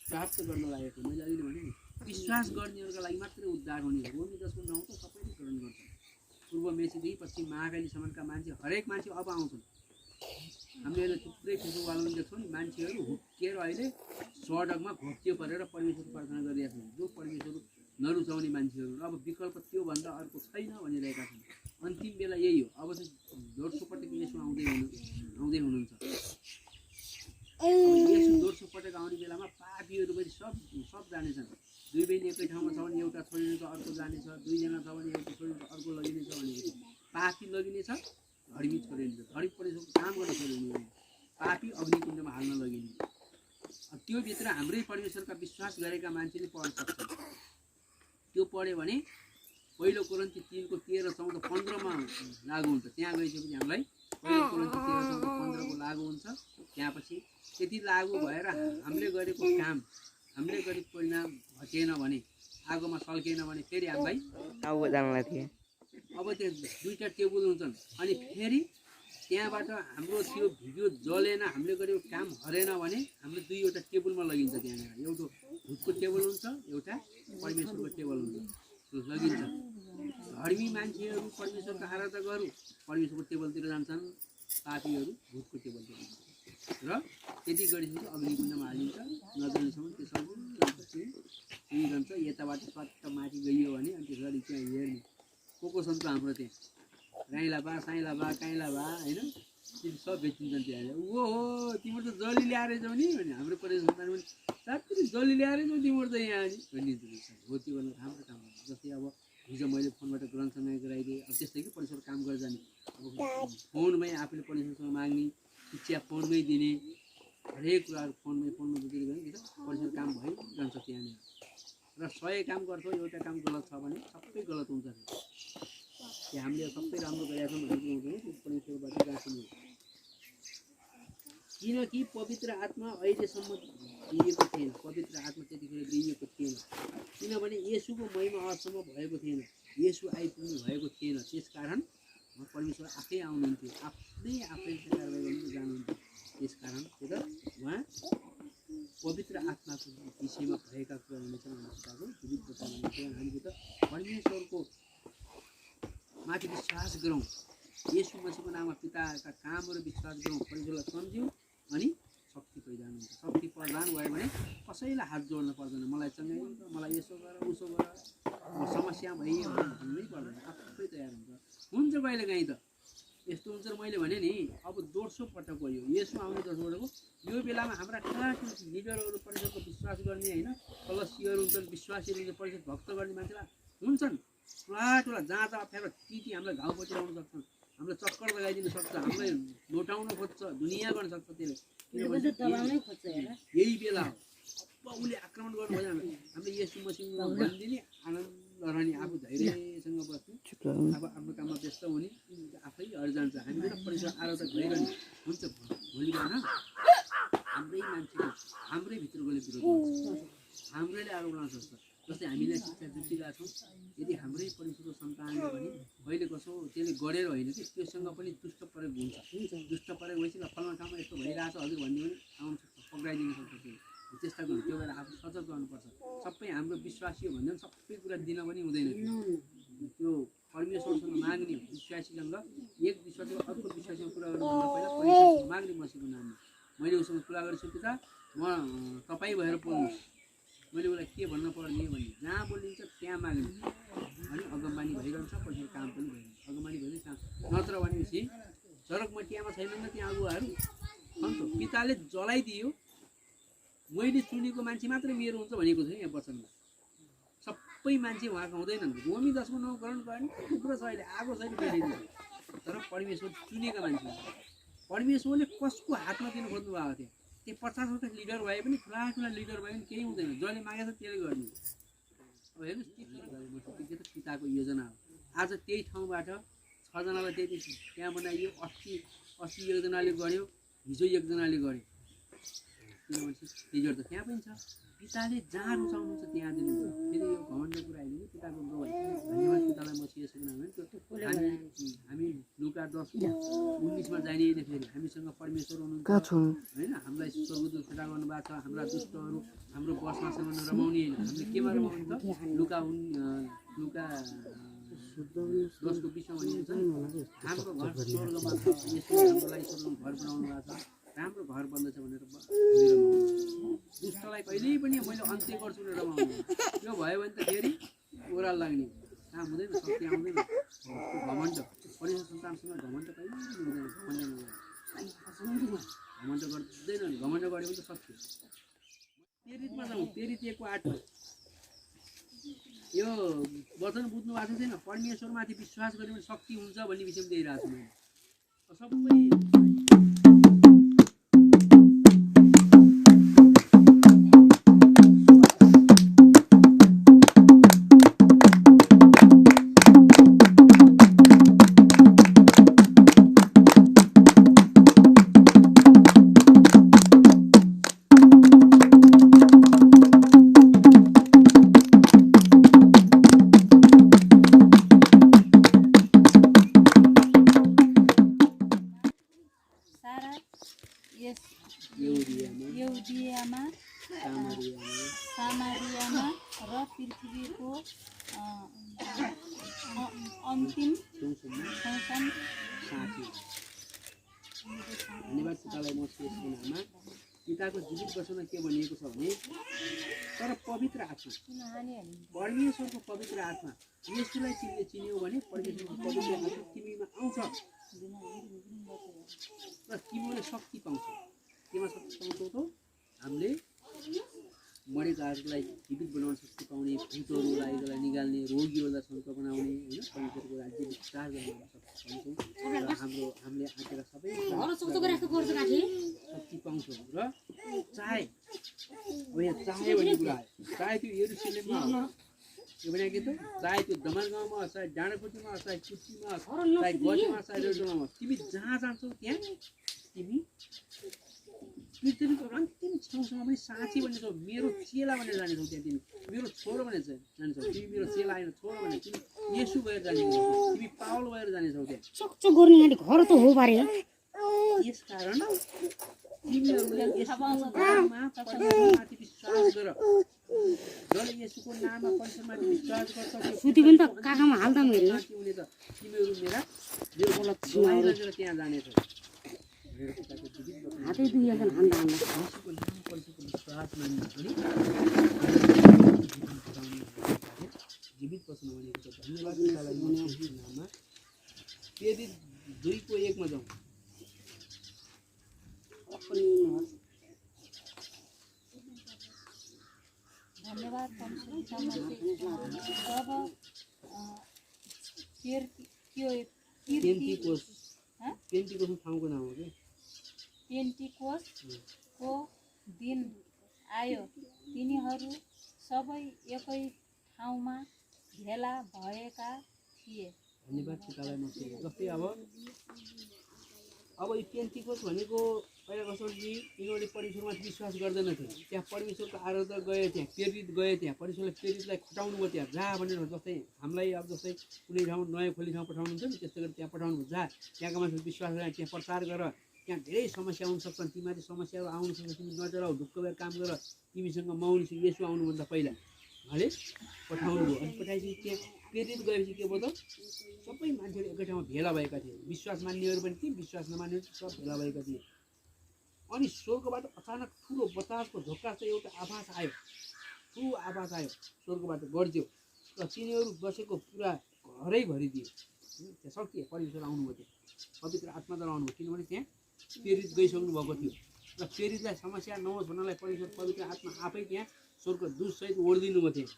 प्राप्त गर्न लागेको मैले अहिले भने नि विश्वास गर्नेहरूका लागि मात्रै उद्धार हुने हो रोमी 10:9 त सबैले ग्रहण गर्छ पूर्व मेचीदेखि पश्चिम महाकालीसम्मका मान्छे हरेक मान्छे अब आउँछन् हामीले अहिले थुप्रै फेसबुकवालामा देख्छौँ नि मान्छेहरू हुक्किएर अहिले सडकमा घोप्टियो परेर परमेश्वर प्रार्थना गरिरहेका छन् जो परमेश्वर नरुचाउने मान्छेहरू अब विकल्प त्योभन्दा अर्को छैन भनिरहेका छन् अन्तिम बेला यही हो अब चाहिँ दोस्रो पटक यसो आउँदै हुनुहुन्छ यसो दोस्रो पटक आउने बेलामा पापीहरू पनि सब जानेछन् दुई बहिनी एकै ठाउँमा छ भने एउटा छोडिने त अर्को जानेछ दुईजना छ भने एउटा छोडिने त अर्को लगिनेछ भनेको पापी लगिनेछ धर्मी छोडिन्छ धर्मी परमेश्वरको काम गर्न छोडिने पापी अग्निकुण्डमा हाल्न लगिने त्यो भित्र हाम्रै परमेश्वरका विश्वास गरेका मान्छेले पढ्न सक्छन् त्यो पढ्यो भने पहिलो कोरिन्थी 3:13-14-15मा लागु हुन्छ त्यहाँ गइसकेपछि हामीलाई पहिलो कोरिन्थी 13:14-15 को लागु हुन्छ त्यहाँपछि त्यति लागु भएर हामीले गरेको काम हामीले गरेको परिणाम घटेन भने आगोमा सल्केन भने फेरि हामीलाई अब त्यो दुईटा टेबल हुन्छन् अनि फेरि त्यहाँबाट हाम्रो त्यो भिडियो जलेन हामीले गरेको काम हरेन भने हाम्रो दुईवटा टेबलमा लगिन्छ त्यहाँनिर एउटा भूतको टेबल हुन्छ एउटा परमेश्वरको टेबल हुन्छ लगिन्छ धर्मी मान्छेहरू परमेश्वरको आराधना गरौँ परमेश्वरको टेबलतिर जान्छन् पापीहरू भूतको टेबलतिर र त्यति गरिसकेपछि अग्निकुण्डमा हालिन्छ नजल्नेसम्म त्यसरी सुइरहन्छ यताबाट सट्ट माथि गइयो भने अनि त्यसरी त्यहाँ हेर्ने को छन् त हाम्रो त्यहाँ राइला बा साइला बा काइला बा होइन ती सब बेचिन्छन् त्यहाँ ओ हो तिम्रो त जली ल्याएर जाऊ नि भने हाम्रो परिवार सन्तान पनि साँच्चै जली ल्याएर जाऊ तिम्रो त यहाँ नि भनिदिन्छ हो त्यो गर्नु राम्रो काम गर्छ जस्तै अब हिजो मैले फोनबाट ग्रन्थसँग गराइदिएँ अब त्यस्तै कि परिसर काम गरेर जाने अब फोनमै आफूले परिसरसँग माग्ने शिक्षा फोनमै दिने हरेक कुराहरू फोनमा बुझेर गयो कि परिसर काम भइरहन्छ त्यहाँनिर र 100 काम गर्छौँ एउटा काम गलत छ भने सबै गलत हुन्छ त्यो हामीले सबै राम्रो गरेका छौँ भन्ने कुरो हुँदैन त्यो परमेश्वरबाट गाँसिने किनकि पवित्र आत्मा अहिलेसम्म दिएको थिएन पवित्र आत्मा त्यतिखेर दिइएको थिएन किनभने येशूको महिमा अझसम्म भएको थिएन येशू आइपुग्नु भएको थिएन त्यसकारण परमेश्वर आफै आउनुहुन्थ्यो आफै कारवाही गर्नु जानुहुन्थ्यो त्यसकारण त्यो उहाँ पवित्र आत्माको विषयमा भएका कुराहरू चाहिँ जीवित बताउनु हामीले त परमेश्वरको माथि विश्वास गरौँ येशू मसीहको नाममा पिताका कामहरू विश्वास गरौँ परमेश्वरलाई सम्झ्यौँ अनि शक्ति पैदा हुन्छ शक्ति प्रदान भयो भने कसैलाई हात जोड्न पर्दैन मलाई चङ्गाइ मलाई यसो गर उसो गर म समस्या भइयो भन्नै पर्दैन आफै तयार हुन्छ कहिले काहीँ त यस्तो हुन्छ मैले भने नि अब दोस्रो पटक हो यसो आउने दोस्रो पटक यो बेलामा हाम्रा ठुला लिडरहरू परिषदको विश्वास गर्ने होइन कलसीहरू हुन्छन् विश्वासीहरू हुन्छ परिषद भक्त गर्ने मान्छेलाई हुन्छन् ठुला जहाँ जहाँ अप्ठ्यारो ती हामीलाई घाउ पतिराउन सक्छन् हामीलाई चक्कर लगाइदिन सक्छ हामीलाई लोटाउन खोज्छ दुनियाँ गर्न सक्छ त्यसले यही बेला हो अब उसले आक्रमण गर्नु भयो हामीले यसो मसिन भनिदिने आनन्द रहने आफू धैर्यसँग बस्ने अब आफ्नो काममा व्यस्त हुने आफै हरि जान्छ हामीले त परिसर आराधना भइरहने हुन्छ भोलि बिहान हाम्रै मान्छे हाम्रै भित्रकोले विरोध गर्छ हाम्रैले आरोप लगाउन सक्छ जस्तै हामीलाई शिक्षा जुटिरहेका छौँ यदि हाम्रै परिसरको सन्तानले भने अहिले कसो त्यसले गरेर होइन कि त्योसँग पनि दुष्ट प्रयोग हुन्छ दुष्ट प्रयोग भएपछि ल फलाना ठाउँमा यस्तो भइरहेछ हजुर भनिदियो भने आउनु सक्छ पक्राइदिनु सक्छ त्यो त्यस्ता गर्नु त्यो भएर आफू सचेत गर्नुपर्छ सबै हाम्रो विश्वासी हो भन्दा सबै कुरा दिन पनि हुँदैन त्यो परमेश्वरसँग माग्ने विश्वासीसँग एक विश्वासी अर्को विश्वासीमा कुरा गर्नुभन्दा पहिला परमेश्वरसँग माग्ने मसीको नाममा मैले उसँग कुरा गरेछु पिता म तपाईँ भएर बोल्नुहोस् मैले उसलाई के भन्न पर्ने भने जहाँ बोलिन्छ त्यहाँ माग्ने अनि अगमबानी भइरहन्छ पछि काम पनि भइरहन्छ अगमबानी भइरहन्छ काम नत्र भनेपछि सडक मटियामा छैनन् त्यहाँ अगुवाहरू अन्त पिताले जलाइदियो मैले चुनेको मान्छे मात्रै मेरो हुन्छ भनेको छु यहाँ वचनमा सबै मान्छे उहाँको हुँदैनन् रोमी 10:9 ग्रहण गर्ने थुप्रो छ अहिले आगो छैन बेलिदिन्छ तर परमेश्वर चुनेका मान्छे परमेश्वरले कसको हातमा दिनु खोज्नु भएको थियो त्यो 50वटा लिडर भए पनि ठुला लिडर भए पनि केही हुँदैन जसले मागेको छ त्यसले गर्ने अब हेर्नुहोस् के त पिताको योजना हो आज त्यही ठाउँबाट 6 जनालाई त्यही त्यहाँ बनाइयो 80 एकजनाले गर्यो हिजो एकजनाले गर्यो किनभने लिडर त त्यहाँ पनि छ पिताले जहाँ रुचाउनुहुन्छ त्यहाँ दिनुहुन्छ फेरि यो घमण्ड कुरा होइन कि पिताको धन्यवाद पितालाई म सिएसको नाम होइन हामी लुका 10:19 जाने होइन फेरि हामीसँग परमेश्वर हुनुहुन्छ होइन हामीलाई स्वर्गदूत फिर्ता गर्नुभएको छ हाम्रा दुष्टहरू हाम्रो बसमासँग रमाउने होइन हामीले केमा रमाउनु त लुका 10:20 भनिन्छ हाम्रो घर स्वर्गमा छ यसो हाम्रो लागि स्वर्गमा घर बनाउनु भएको छ राम्रो घर बन्दैछ भनेर दुष्टलाई कहिल्यै पनि मैले अन्त्य गर्छु भनेर रमाउनु त्यो भयो भने त फेरि ओह्राल लाग्ने काम हुँदैन शक्ति आउँदैन घमण्ड परिवार सन्तानसँग घमण्ड कहिल्यै हुँदैन घमण्ड गर्दैन घमण्ड गऱ्यो भने त सत्य प्रेरितमा जाउँ प्रेरित 1:8 यो वचन बुझ्नु भएको छैन परमेश्वरमाथि विश्वास गऱ्यो भने शक्ति हुन्छ भन्ने विषयमा दिइरहेको छु मैले सबै यहुदियामा सामारियामा र पृथ्वीको अन्तिम धन्यवाद पितालाई म सिएसको नाममा पिताको जीवित वचनमा के भनिएको छ भने तर पवित्र आत्मा परमेश्वरको पवित्र आत्मा यसलाई तिमीले चिन्यौ भने परमेश्वरको पवित्र आत्मा तिमीमा आउँछ र तिमीले शक्ति पाउँछौ। केमा शक्ति पाउँछौ त? हामीले मरेकाहरूलाई जीवित बनाउन शक्ति पाउने, भूतहरू लागेकोलाई निकाल्ने, रोगीहरूलाई स्वस्थ बनाउने, होइन, परमेश्वरको राज्य विस्तार गर्न शक्ति पाउँछौँ र हामीले आँटेका सबै शक्ति पाउँछौँ। र चाहे अब यहाँ चाहे भन्ने कुरा आयो, चाहे त्यो यरुशलेममा हो, के भने के त, चाहे त्यो दमनगाउँमा होस्, चाहे डाँडाखोटीमा होस्, चाहे कुटीमा होस्, चाहे गजमा होस्, चाहे रेडोमा होस्, तिमी जहाँ जान्छौ त्यहाँ तिमी पृथ्वीको अन्तिम ठाउँसम्म पनि साथी बन्नेछौ, मेरो चेला भनेर जानेछौ। त्यहाँ तिमी मेरो छोरो भनेर जानेछौ। तिमी मेरो चेला होइन, छोरो भनेर तिमी येशू भएर जानेछौ, तिमी पावल भएर जानेछौ। त्यहाँ यसकारण तिमीहरूले येशूको नाममा परमेश्वरमाथि विश्वास गर। जसले येशूको नाममा परमेश्वरमाथि विश्वास गर्छ तिमीहरू मेरा गवाई लगेर त्यहाँ जानेछौ। जीवित बस्नु भनेको छ। धन्यवाद पितालाई येशूको नाममा। यदि 2:1 मा जाउँ। धन्यवाद पेन्टिकोस ठाउँको नाम हो कि पेन्टिकोसको दिन आयो, तिनीहरू सबै एकै ठाउँमा भेला भएका थिए। धन्यवाद पितालाई म जस्तै अब यो पेन्टिकोस भनेको पहिला कसो कि यिनीहरूले परमेश्वरमाथि विश्वास गर्दैनथे। त्यहाँ परमेश्वरको आराधना गए, त्यहाँ प्रेरित गए, त्यहाँ परमेश्वरले प्रेरितलाई खटाउनु भयो। त्यहाँ जा भनेर जस्तै हामीलाई अब जस्तै कुनै ठाउँ नयाँ खोली ठाउँ पठाउनुहुन्छ नि, त्यस्तै गरी त्यहाँ पठाउनु जा, त्यहाँको मान्छेले विश्वास गरेर त्यहाँ प्रचार गर। त्यहाँ धेरै समस्या आउन सक्छन्, तिमीमाथि समस्याहरू आउन सक्छ, तिमी नजराउ, ढुक्क भएर काम गर, तिमीसँग म आउनेछु। येशू आउनुभन्दा पहिला उहाँले पठाउनु भयो। अनि पठाएपछि त्यहाँ प्रेरित गएपछि के भयो त, सबै मान्छेहरू एकै ठाउँमा भेला भएका थिए। विश्वास मान्नेहरू पनि थिए, विश्वास नमान्नेहरू सब भेला भएका थिए। अनि स्वर्गबाट अचानक ठुलो बतासको झोक्का चाहिँ एउटा आवाज आयो, ठुलो आवाज आयो, स्वर्गबाट गर्ज्यो र तिनीहरू बसेको पुरा घरै भरिदियो। त्यहाँ सकिए, परमेश्वर आउनुभयो, त्यो पवित्र आत्माद्वारा आउनुभयो। किनभने त्यहाँ प्रेरित गइसक्नु भएको थियो र प्रेरितलाई समस्या नहोस् भन्नलाई परमेश्वर पवित्र आत्मा आफै त्यहाँ स्वर्ग दूतसहित ओर्दिनु भयो। थियो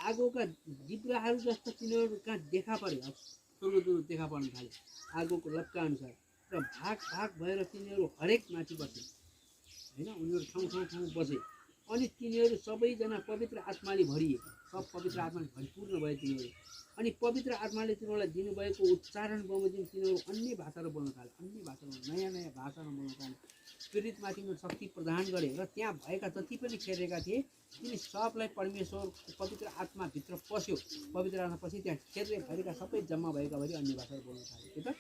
आगोका जिब्राहरू जस्तो तिनीहरू कहाँ देखा पऱ्यो। स्वर्गदूत देखा पर्न थाल्यो आगोको लप्का अनुसार र भाग भाग भएर तिनीहरू हरेक माथि बसे, होइन, उनीहरू ठाउँ बसे। अनि तिनीहरू सबैजना पवित्र आत्माले भरिए, सब पवित्र आत्माले भरिपूर्ण भए तिनीहरू। अनि पवित्र आत्माले तिनीहरूलाई दिनुभएको उच्चारण बमोजिम तिनीहरू अन्य भाषाहरू बोल्न थाले, अन्य भाषामा नयाँ नयाँ भाषामा बोल्न थाले। स्पिरिटमाथि शक्ति प्रदान गरे र त्यहाँ भएका जति पनि खेरेका थिए तिनी सबलाई परमेश्वर पवित्र आत्माभित्र पस्यो। पवित्र आत्मा पछि त्यहाँ खेर्रे भएका सबै जम्मा भएका भरि अन्य भाषाहरू बोल्न थाले। के त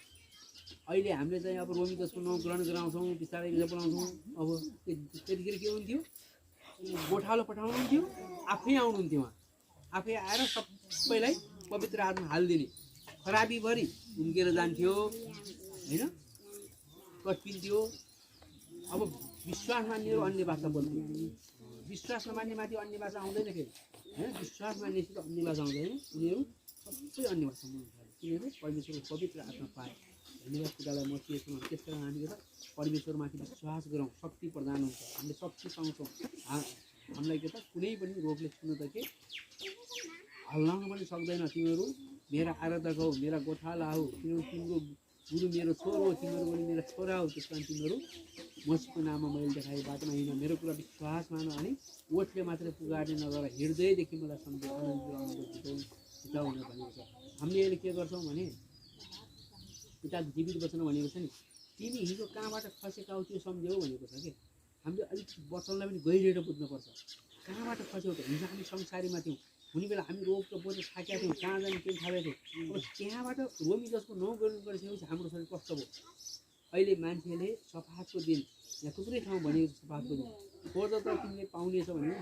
अहिले हामीले चाहिँ अब रोमी 10:9 ग्रहण गराउँछौँ, बिस्तारै बोलाउँछौँ। अब त्यतिखेर के हुन्थ्यो, गोठालो पठाउनुहुन्थ्यो, आफै आउनुहुन्थ्यो। उहाँ आफै आएर सबैलाई पवित्र आत्मा हालिदिने, खराबीभरि उम्केर जान्थ्यो, होइन, कट्पिन्थ्यो। अब विश्वास मान्नेहरू अन्य भाषा बोल्थ्यो, विश्वास नमान्ने माथि अन्य भाषा आउँदैन फेरि, होइन, विश्वास मान्नेसित अन्य भाषा आउँदैन, उनीहरू सबै अन्य भाषा बोल्नु थाल्यो। तिनीहरू परमेश्वरको पवित्र आत्मा पाए। धन्यवाद पितालाई म चिएसमा। त्यस कारण हामीले त परमेश्वरमाथि विश्वास गरौँ, शक्ति प्रदान हुन्छ, हामीले शक्ति पाउँछौँ। हामीलाई के त कुनै पनि रोगले छुनु त के हल्लाउनु पनि सक्दैन। तिमीहरू मेरा आराधक हौ, मेरा गोठाला हौ, तिम्रो गुरु मेरो छोरो हो, तिमीहरू पनि मेरो छोरा हो। त्यस कारण तिमीहरू मसीको नाममा मैले देखाएँ बाटोमा हिँड, मेरो कुरा विश्वास मान। अनि ओठले मात्रै पुगार्ने नगर, हृदयदेखि मलाई सम्झेर जिताउन भनेको छ। हामीले अहिले के गर्छौँ भने पिताको जीवित वचन भनेको छ नि, तिमी हिजो कहाँबाट खसेका हौ त्यो सम्झ्यौ भनेको छ कि। हामीले अलिक वचनलाई पनि गहिरिएर बुझ्नुपर्छ। कहाँबाट खस्यौ त? हिजो हामी संसारीमा थियौँ, हुने बेला हामी रोग र बोझ थाकेका थियौँ, कहाँ जाने केही थाहा थियौँ। अब त्यहाँबाट रोमी 10:9 गर्नु गरिसकेपछि हाम्रो शरीर कस्तो भयो। अहिले मान्छेले सफातको दिन, यहाँ थुप्रै ठाउँ भनेको छ सफातको दिन, खोज त तिमीले पाउनेछौ भने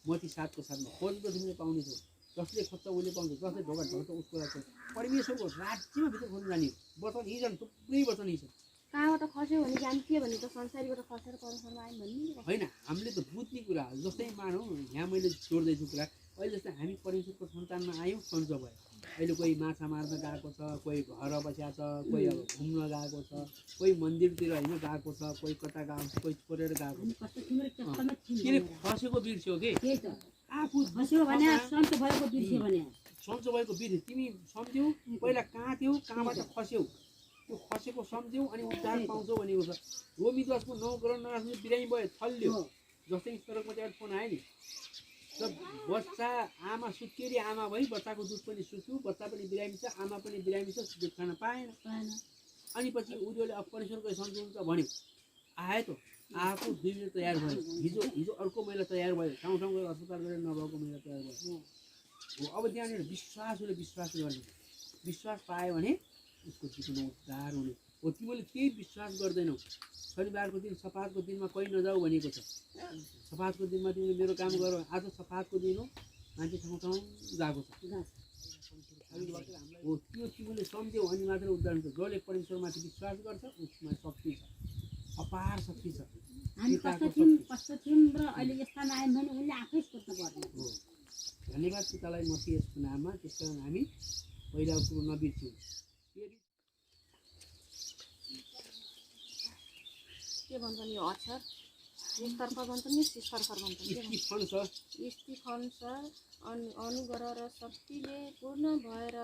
मत्ती 7:7 खोज त तिमीले पाउनेछौ, जसले खोज्छ उसले पाउँछ, जसले ढोका ढल्छ उसको लाग्छ। परमेश्वरको राज्यमा भित्र खोज्नु जाने वचन यी छन्, थुप्रै वचन यी छन्। कहाँबाट खस्यो भने हामी के भने त संसारीबाट खसेर परमेश्वरमा आयौँ भन्ने होइन हामीले त बुझ्ने कुरा हो। जस्तै मानौँ यहाँ मैले जोड्दैछु कुरा, अहिले जस्तै हामी परमेश्वरको सन्तानमा आयौँ सन्चो भयो। अहिले कोही माछा मार्न गएको छ, कोही घर बसिया छ, कोही अब घुम्न गएको छ, कोही मन्दिरतिर होइन गएको छ, कोही कता गएको छ, कोही छोडेर गएको छ। किन खसेको बिर्स्यो कि आफू खस्यो भने सन्चो भएको बिर्स्यो भने सन्चो भएको बिर्स्यो। तिमी सम्झ्यौ पहिला कहाँ थियौ, कहाँबाट खस्यौ, त्यो खसेको सम्झ्यौ अनि उद्धार पाउँछौ भनेको छ। रोमी 10को 9 करोड नराख्नु बिरामी भयो, छल्यो। जस्तै ईश्वरको चाहिँ फोन आयो नि, जब बच्चा आमा सुत्केरी आमा भई बच्चाको दुध पनि सुक्यो, बच्चा पनि बिरामी छ, आमा पनि बिरामी छ, दुध खान पाएन। अनि पछि उनीहरूले अब परमेश्वरको सम्झिन्छ भन्यो, आयो त आएको 2 मिनट तयार भयो। हिजो अर्को महिला तयार भयो, ठाउँ ठाउँ गएर अस्पताल गरेर नभएको महिला तयार भयो। हो अब त्यहाँनिर विश्वास गर्ने, विश्वास पायो भने उसको जीवनमा उद्धार हुने हो। तिमीले केही विश्वास गर्दैनौ। शनिबारको दिन सफातको दिनमा कोही नजाऊ भनेको छ। सफातको दिनमा तिमीले मेरो काम गर। आज सफातको दिन हो, मान्छे ठाउँ ठाउँ गएको छ। हो त्यो तिमीले सम्झ्यौ अनि मात्र उद्धार हुन्छ। जसले परमेश्वरमाथि विश्वास गर्छ उसमा शक्ति छ, अपार शक्ति छ। हामी कस्तो थियौँ र अहिले यस्तामा आयौँ भने उनले आफै सोध्नु पर्ने हो धन्यवाद पितालाई मसी यसको नाममा। त्यस कारण हामी पहिलाको कुरो नबिर्स्यौँ। के भन्छ नि अक्षर एकतर्फ भन्छ नि सिसतर्फ भन्छ स्टिफन्स अनुग्रह र शक्तिले पूर्ण भएर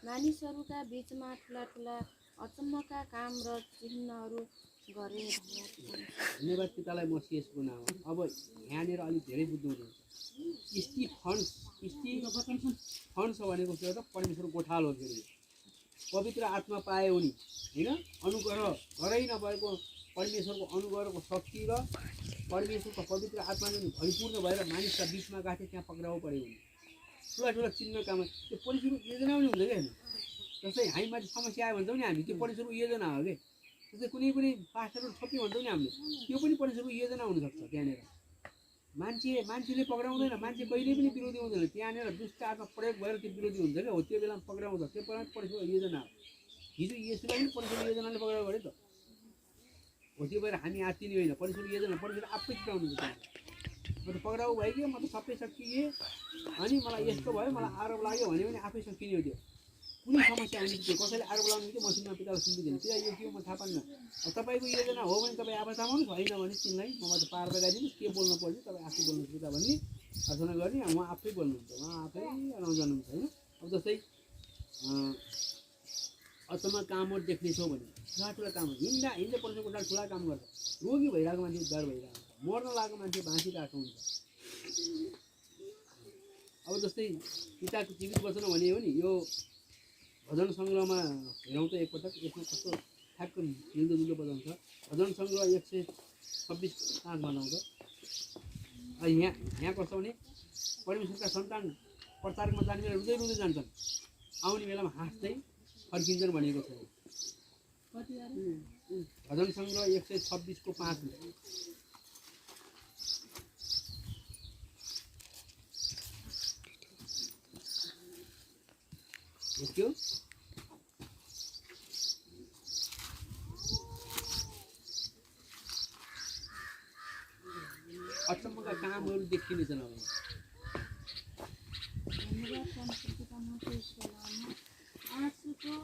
मानिसहरूका बीचमा ठुला ठुला अचम्मका काम र चिन्हहरू गरे। धन्यवाद पितालाई मसी यसको नाममा। अब यहाँनिर अलिक धेरै बुझ्नु हुँदैछ। स्टिफन्स भनेको के हो त? परमेश्वर गोठालो हो। फेरि पवित्र आत्मा पायो नि होइन, अनुग्रह गरै नभएको परमेश्वरको अनुग्रहको शक्ति र परमेश्वरको पवित्र आत्माले पनि भरिपूर्ण भएर मानिसका बिचमा गएको त्यहाँ पक्राउ पऱ्यो भने ठुला ठुला चिन्ह काम त्यो परमेश्वरको योजना पनि हुन्छ क्या। हेर्नु जस्तै हामीमाथि समस्या आयो भन्छौँ नि हामी, त्यो परमेश्वरको योजना हो कि। जस्तै कुनै पनि पास्टरहरू छोप्यो भन्छौँ नि हामीले, त्यो पनि परमेश्वरको योजना हुनसक्छ। त्यहाँनिर मान्छेले पक्राउँदैन, मान्छे कहिले पनि विरोधी हुँदैन। त्यहाँनिर दुष्ट आत्मा प्रयोग भएर त्यो विरोधी हुन्छ क्या। हो त्यो बेलामा पक्राउँछ, त्यो परमेश्वरको योजना हो। हिजो यसुलाई पनि परमेश्वरको योजनाले पक्राउ गऱ्यो त। हो त्यो भएर हामी आत्तिने होइन, परमेश्वरको योजना परमेश्वर आफै छुटाउनुहुन्छ। म त पक्राउ भयो कि म त सबै सकिएँ अनि मलाई यस्तो भयो, मलाई आरोप लाग्यो भने पनि आफै सकिने हो। त्यो कुनै समस्या हुने त्यो कसैले आरोप लगाउनु कि मसिनमा पितालाई सुन्दिँदैन, पिता यो के हो म थाहा पान्न। अब तपाईँको योजना हो भने तपाईँ आफै थाहा पाउनुहोस्, होइन भने तिमीलाई मबाट पार लगाइदिनुहोस्, के बोल्नु पर्ने तपाईँ आफै बोल्नुहोस् पिता भन्ने प्रार्थना गर्ने। उहाँ आफै बोल्नुहुन्छ, उहाँ आफै अनाउन्स गर्नुहुन्छ होइन। अब जस्तै अचम्म कामहरू देख्नेछौँ भने ठुला ठुला काम हिँड्दा परमेश्वरको लागि ठुला काम गर्छ। रोगी भइरहेको मान्छे उद्धार भइरहेको हुन्छ, मर्न लागेको मान्छे बाँचिरहेको हुन्छ। अब जस्तै पिताको जीवित वचन भने हो नि, यो भजन सङ्ग्रहमा हेरौँ त एकपटक। यसमा कस्तो ठ्याक्क मिल्दोजुल्दो वचन छ। भजन सङ्ग्रह 126:5 भनाउँछ। यहाँ कस्तो भने परमेश्वरका सन्तान प्रचारमा जाने बेला रुँदै रुँदै जान्छन्, आउने बेलामा हाँस्दै फर्किन्छन् भनेको छ। भजन सङ्ग्रह 126:5 देख्यो। अचम्मका कामहरू देखिनेछन्। अब आँसुको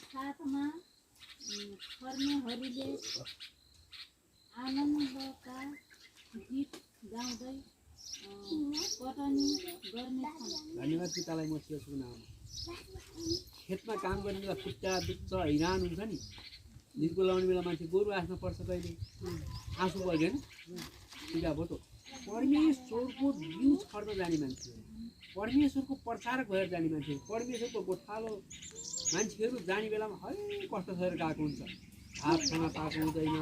साथमा फर्नेहरूले आनन्दका गीत गाउँदै कटनी गर्नेछन्। धन्यवाद पितालाई म यसको नाममा। खेतमा काम गर्ने बेला खुट्टा दुख्छ, हैरान हुन्छ नि। दिनको लाउने बेला मान्छे गोरु हाँस्न पर्छ, कहिले आँसु बग्यो नि ठिक भयो त। परमेश्वरको न्युज खर्द जाने मान्छे, परमेश्वरको प्रचारक भएर जाने मान्छे, परमेश्वरको गोठालो मान्छेहरू जाने बेलामा है कष्ट सहेर गएको हुन्छ। भात खाना पाएको हुँदैन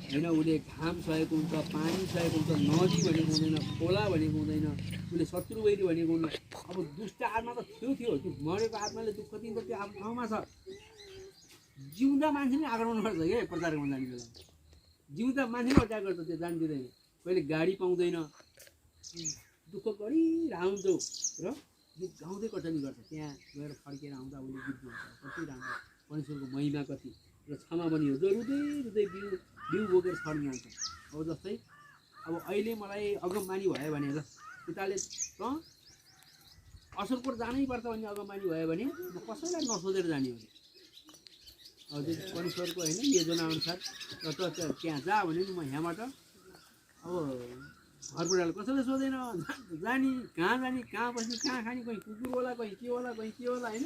होइन, उसले घाम सहेको हुन्छ, पानी सहेको हुन्छ, नदी भनेको हुँदैन, खोला भनेको हुँदैन, उसले शत्रु वैरी भनेको हुँदैन। अब दुष्ट आत्मा त थियो, त्यो मरेको आत्माले दुःख दिन्छ, त्यो आफ्नो ठाउँमा छ। जिउँदा मान्छे नै आक्रमण गर्छ क्या प्रचारमा जाने बेला। जिउँदा मान्छे नै अट्याक गर्छ, त्यो जान्दिँदैन। कहिले गाडी पाउँदैन, दुःख गरिरहेको हुन्छ र गीत गाउँदै कटनी गर्छ। त्यहाँ गएर फर्केर आउँदा उसले गीत गाउँछ, कति राम्रो परमेश्वरको महिमा कति। र क्षमा पनि हो जो रुँदै रुँदै बिउ बोकेर छर्न जान्छ। अब जस्तै अब अहिले मलाई अगमबानी भयो भने ल पिताले असरकोट जानै पर्छ भन्ने अगमबानी भयो भने म कसैलाई नसोधेर जाने हो। अब त्यो परमेश्वरको होइन योजनाअनुसार त त्यहाँ जा भने नि म यहाँबाट अब घरबाट कसैले सोधेन जाने कहाँ बस्ने कहाँ खाने कहीँ कुकुर होला कहीँ के होला होइन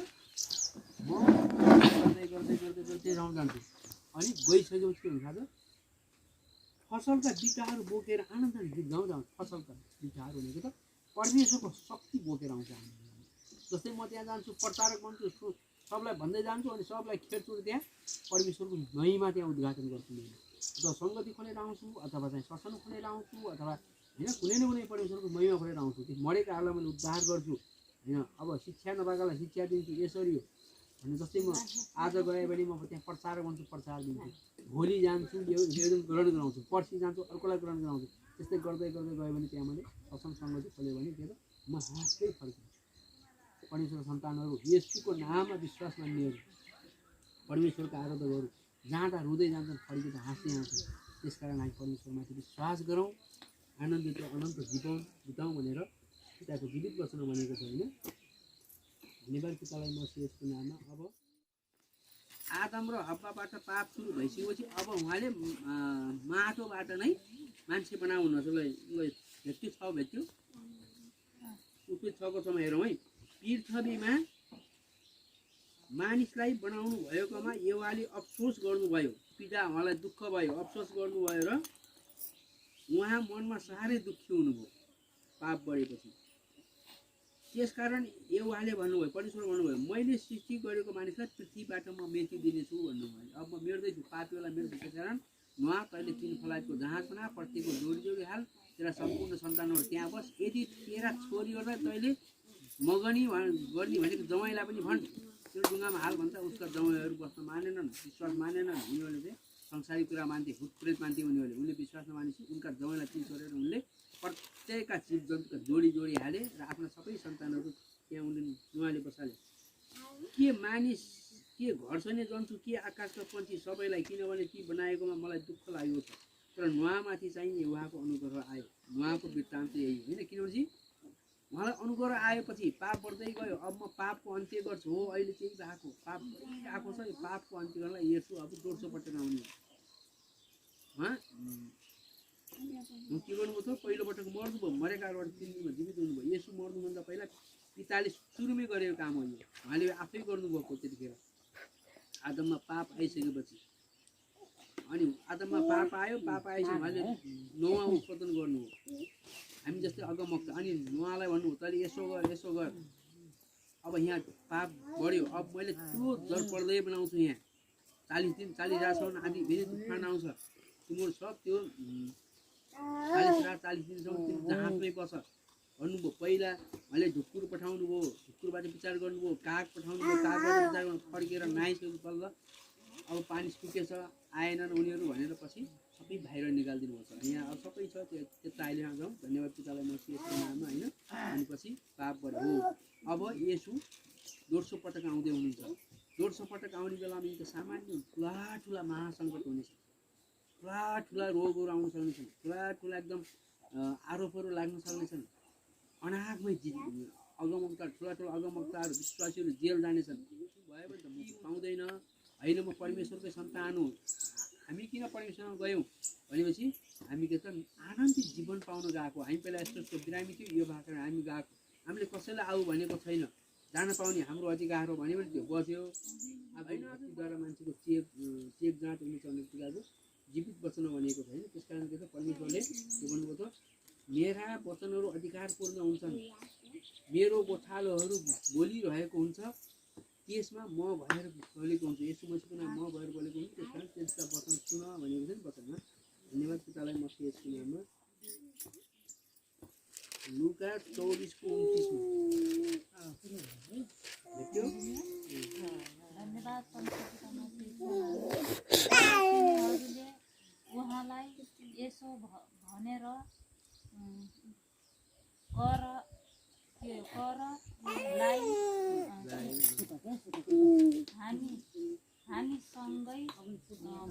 म गर्दै गर्दै गर्दै गर्दै जान्छु। अनि गइसकेपछि के हुन्छ त फसलका बिटाहरू बोकेर आनन्द जाउँ फसलका बिटाहरू भनेको त परमेश्वरको शक्ति बोकेर आउँछ हामी। जस्तै म त्यहाँ जान्छु प्रचारक बन्छु सबलाई भन्दै जान्छु अनि सबलाई खेड्छु त्यहाँ परमेश्वरको महिमा त्यहाँ उद्घाटन गर्छु मैले। अथवा सङ्गति खोलेर आउँछु अथवा चाहिँ सत्सङ्ग खोलेर आउँछु अथवा होइन कुनै न कुनै परमेश्वरको महिमा खोलेर आउँछु। त्यो मरेकाहरूलाई मैले उद्धार गर्छु होइन। अब शिक्षा नभएकालाई शिक्षा दिन्छु यसरी हो भने जस्तै म आज गएँ भने म त्यहाँ प्रचारक बन्छु प्रचार दिन्छु। भोलि जान्छु निवेदन ग्रहण गराउँछु पर्सि जान्छु अर्कोलाई ग्रहण गराउँछु। त्यस्तै गर्दै गर्दै गयो भने त्यहाँ मैले सत्सङ्ग सङ्गति खोल्यो भने त्यो म हाँस्दै फर्किन्छु। परमेश्वर सन्तानहरू येशूको नाममा विश्वास मान्नेहरू परमेश्वरको आराधकहरू जाँदा रुँदै जान्छन् फर्किँदा हाँस्दै आउँछन्। त्यसकारण हामी परमेश्वरमाथि विश्वास गरौँ आनन्दित अनन्त जीवन बिताउँ भनेर पिताको जीवित वचन भनेको छ होइन। धन्यवाद पितालाई म यसको नाममा। अब आदम र हव्वाबाट पाप सुरु भइसकेपछि अब उहाँले माटोबाट नै मान्छे बनाउनु भेट्यो उपी 6को समय हेरौँ है। पृथ्वीमा मानिसलाई बनाउनु भएकोमा यहोवाले अफसोस गर्नुभयो। पीडा उहाँलाई दुःख भयो अफसोस गर्नुभयो र उहाँ मनमा साह्रै दुःखी हुनुभयो पाप बढेपछि। त्यसकारण यहोवाले भन्नुभयो परमेश्वर भन्नुभयो मैले सृष्टि गरेको मानिसलाई पृथ्वीबाट म मेटिदिनेछु भन्नुभयो। अब म मेट्दैछु पापीलाई मेट्दैछु। त्यसकारण नुहा तैँले 3 फलाइटको जहाज बना प्रत्येकको जोडी हाल तेरा सम्पूर्ण सन्तानहरू त्यहाँ बस। यदि तेरा छोरीहरूलाई तैँले मगनी गर्ने भनेको जवाइँलाई पनि भन् त्यो ढुङ्गामा हाल भन्छ। उसका जवाइँहरू बस्न मानेनन् विश्वास मानेनन्। उनीहरूले चाहिँ संसारिक कुरा मान्थे भूतप्रेत मान्थे उनीहरूले। उनले विश्वास नमानेपछि उनका जवाइँलाई 3 छोडेर उनले प्रत्येकका जीव जन्तुका जोडी हाले र आफ्ना सबै सन्तानहरू त्यहाँ उनले नुहाले बसाले। के मानिस के घरसैन्य जन्तु के आकाशका पन्छी सबैलाई किनभने ती बनाएकोमा मलाई दुःख लागेको छ। तर नुहामाथि चाहिँ उहाँको अनुग्रह आयो। नुहाको वृत्तान्त यही होइन किनभने उहाँलाई अनुग्रह आएपछि पाप बढ्दै गयो। अब म पापको अन्त्य गर्छु हो अहिले त्यही भएको पाप आएको छ। यो पापको अन्त्य गर्नलाई हेर्छु अब 200 पटक आउने उहाँ के गर्नुभयो त पहिलो पटक मर्नुभयो मरेकाबाट 3 दिनमा जीवित हुनुभयो। यसो मर्नुभन्दा पहिला पिताले सुरुमै गरेको काम हो यो। उहाँले आफै गर्नुभएको त्यतिखेर आदममा पाप आइसकेपछि। अनि आदममा पाप आयो पाप आएपछि उहाँले नोआ उत्पादन गर्नुभयो हामी जस्तै अगमवक्ता। अनि नोआलाई भन्नुभयो तैँले यसो गर अब यहाँ पाप बढ्यो अब मैले ठुलो जल पर्दै बनाउँछु यहाँ 40 दिन 40 रातसम्म आदि फेरि तुफान आउँछ तिम्रो सब त्यो 40 रात 40 दिनसम्म तिम्रो जहाजमै बस भन्नुभयो। पहिला उहाँले ढुक्कुर पठाउनु भयो ढुक्कुरबाट विचार गर्नुभयो काग पठाउनु भयो कागबाट विचार गर्नु फर्केर नाइसकेको तल्ल अब पानी सुकेछ आएनन् उनीहरू भनेर पछि सबै बाहिर निकालिदिनु भएको छ। यहाँ अब सबै छ त्यता अहिले जाउँ। धन्यवाद पितालाई म यसको नाममा होइन। अनि पछि पाप बढ्यो हो। अब येशू 150 पटक आउँदै हुनुहुन्छ। 150 पटक आउने बेलामा यो त सामान्य ठुला महासङ्कट हुनेछ। ठुला रोगहरू आउन सक्नेछन्। ठुला एकदम आरोपहरू लाग्न सक्नेछन्। अनागमै अगमवक्ता ठुला अगमवक्ताहरू विश्वासीहरू जेल जानेछन्। भयो भने त म पाउँदैन होइन म परमेश्वरकै सन्तान हो। हामी किन परमेश्वरमा गयौँ भनेपछि हामी के त आनन्दित जीवन पाउन गएको। हामी पहिला यस्तो बिरामी थियो यो भएको हामी गएको। हामीले कसैलाई आऊ भनेको छैन जान पाउने हाम्रो अधिकार हो भन्यो भने त्यो बस्यो। अब भक्तिद्वारा मान्छेको चेक जाँच हुने चल्ने कुराको जीवित वचन भनेको छैन। त्यस कारण के त परमेश्वरले के भन्नुभयो त मेरा वचनहरू अधिकारपूर्ण हुन्छन् मेरो गोठालोहरू बोलिरहेको हुन्छ त्यसमा म भएर बोलेको हुन्छु। यसो मसीको नाम म भएर बोलेको हुन्छु। त्यस कारण त्यसका वचन सुन भनेको छ नि वचनमा। धन्यवाद पितालाई म यसको नाममा। लुका 24:29 भेट्यो। धन्यवाद तिनीहरूले उहाँलाई यसो भनेर करलाई हामी हामीसँगै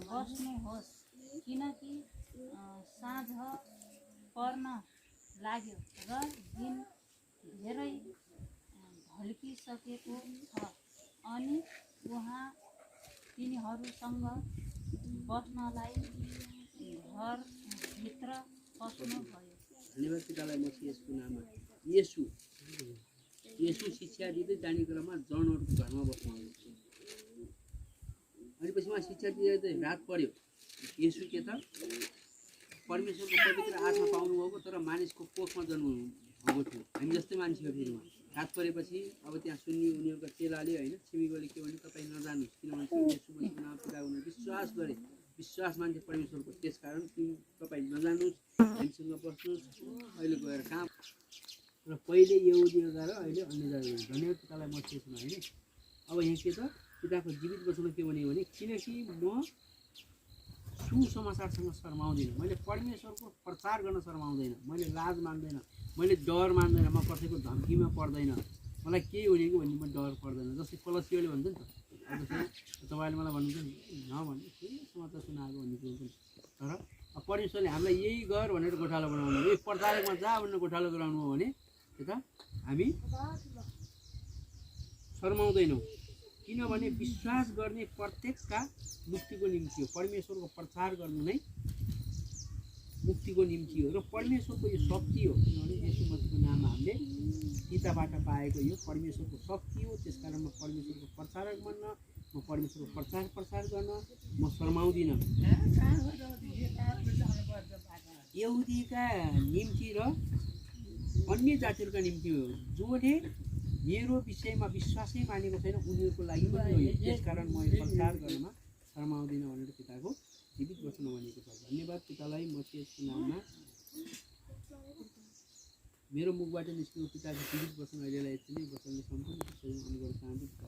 बस्नुहोस्, किनकि साँझ पर्न लाग्यो र दिन धेरै ढल्किसकेको छ। अनि उहाँ तिनीहरूसँग बस्नलाई घरभित्र पस्नुभयो। धन्यवाद पितालाई म यसको नाममा। येशू शिक्षा दिँदै जाने क्रममा जनहरूको घरमा बस्नुभयो। अनि पछि उहाँ शिक्षा दिँदै रात पर्यो। येशू के त परमेश्वरको पवित्र आत्मा पाउनुभएको तर मानिसको कोखमा जन्म भएको थियो। हामी जस्तै मान्छे हो। फेरि उहाँ रात परेपछि अब त्यहाँ सुन्ने उनीहरूका चेलाले होइन छिमेकीले के भने तपाईँ नजानुहोस्, किनभने येशू मसीहको नाम पिताको नाम विश्वास गरे। विश्वास मान्छे परमेश्वरको, त्यसकारण तपाईँ नजानुहोस्, हामीसँग बस्नुहोस्। अहिले गएर कहाँ र पहिले यहुदीहरू गएर अहिले अन्य जातिहरू। धन्यवाद पितालाई म त्यसमा होइन। अब यहाँ के त पिताको जीवित वचनमा के भन्यो भने किनकि म सुसमाचारसँग शर्माउँदिनँ। मैले परमेश्वरको प्रचार गर्न शर्माउँदैन। मैले लाज मान्दैन, मैले डर मान्दैन, म कसैको धम्कीमा पर्दैन। मलाई केही हुने कि भन्ने म डर पर्दैन। जस्तै कलसीले भन्छ नि त, जस्तै तपाईँले मलाई भन्नुहुन्छ नि नभन्नु के समाचार सुनाएको भन्ने कुरो पनि। तर परमेश्वरले हामीलाई यही गर भनेर गोठालो बनाउनु, यही प्रचारकमा जा भनेर गोठालो गराउनु हो भने त्यता हामी शर्माउँदैनौँ। किनभने विश्वास गर्ने प्रत्येकका मुक्तिको निम्ति हो। परमेश्वरको प्रचार गर्नु नै मुक्तिको निम्ति हो र परमेश्वरको यो शक्ति हो। किनभने येशू मसीहको नाममा हामीले पिताबाट पाएको यो परमेश्वरको शक्ति हो। त्यसकारण म परमेश्वरको प्रचारक बन्न, म परमेश्वरको प्रचार गर्न म शर्माउँदिनँ। यहुदीका निम्ति र अन्य जातिहरूका निम्ति हो। जसले मेरो विषयमा विश्वासै मानेको छैन उनीहरूको लागि पनि हो। त्यसकारण म यो प्रचार गर्नमा शर्माउँदिनँ भनेर पिताको जीवित वचन भनेको छ। धन्यवाद पितालाई म यसको नाममा। मेरो मुखबाट निस्केको पिताको जीवित वचन अहिलेलाई यति नै वचनले सम्पूर्ण विषयमा अनुगमन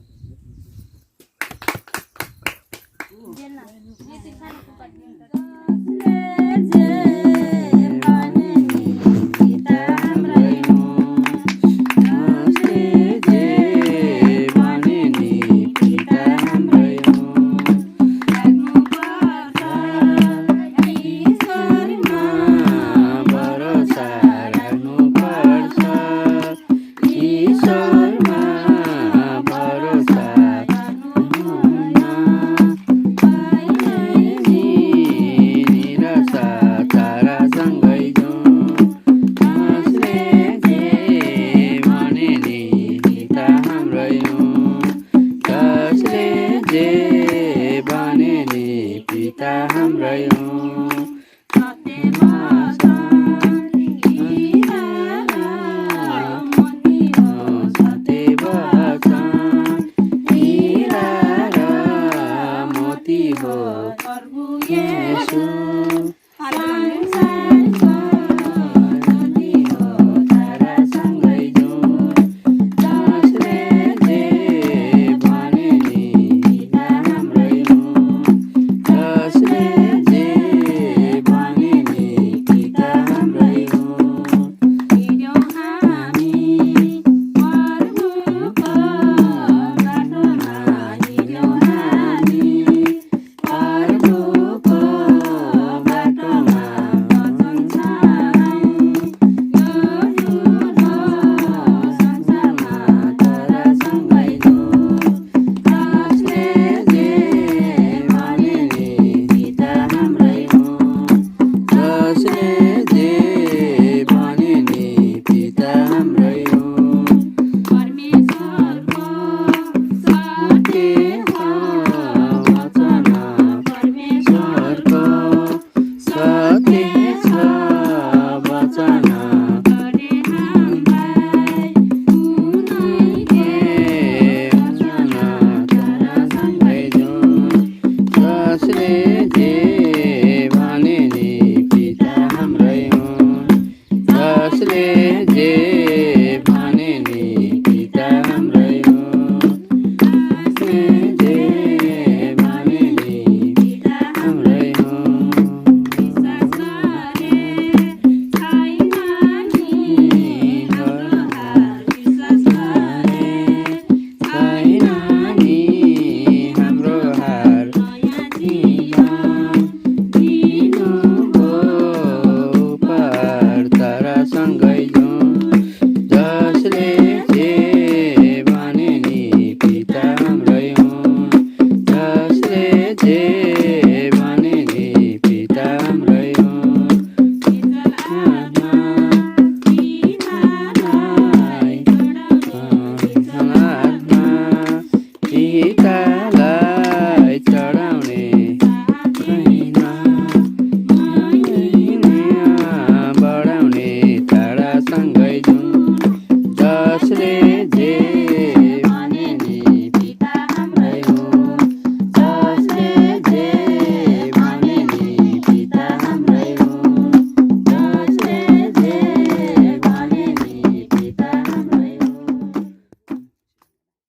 जसले जे भने नि पिता हाम्रो यसले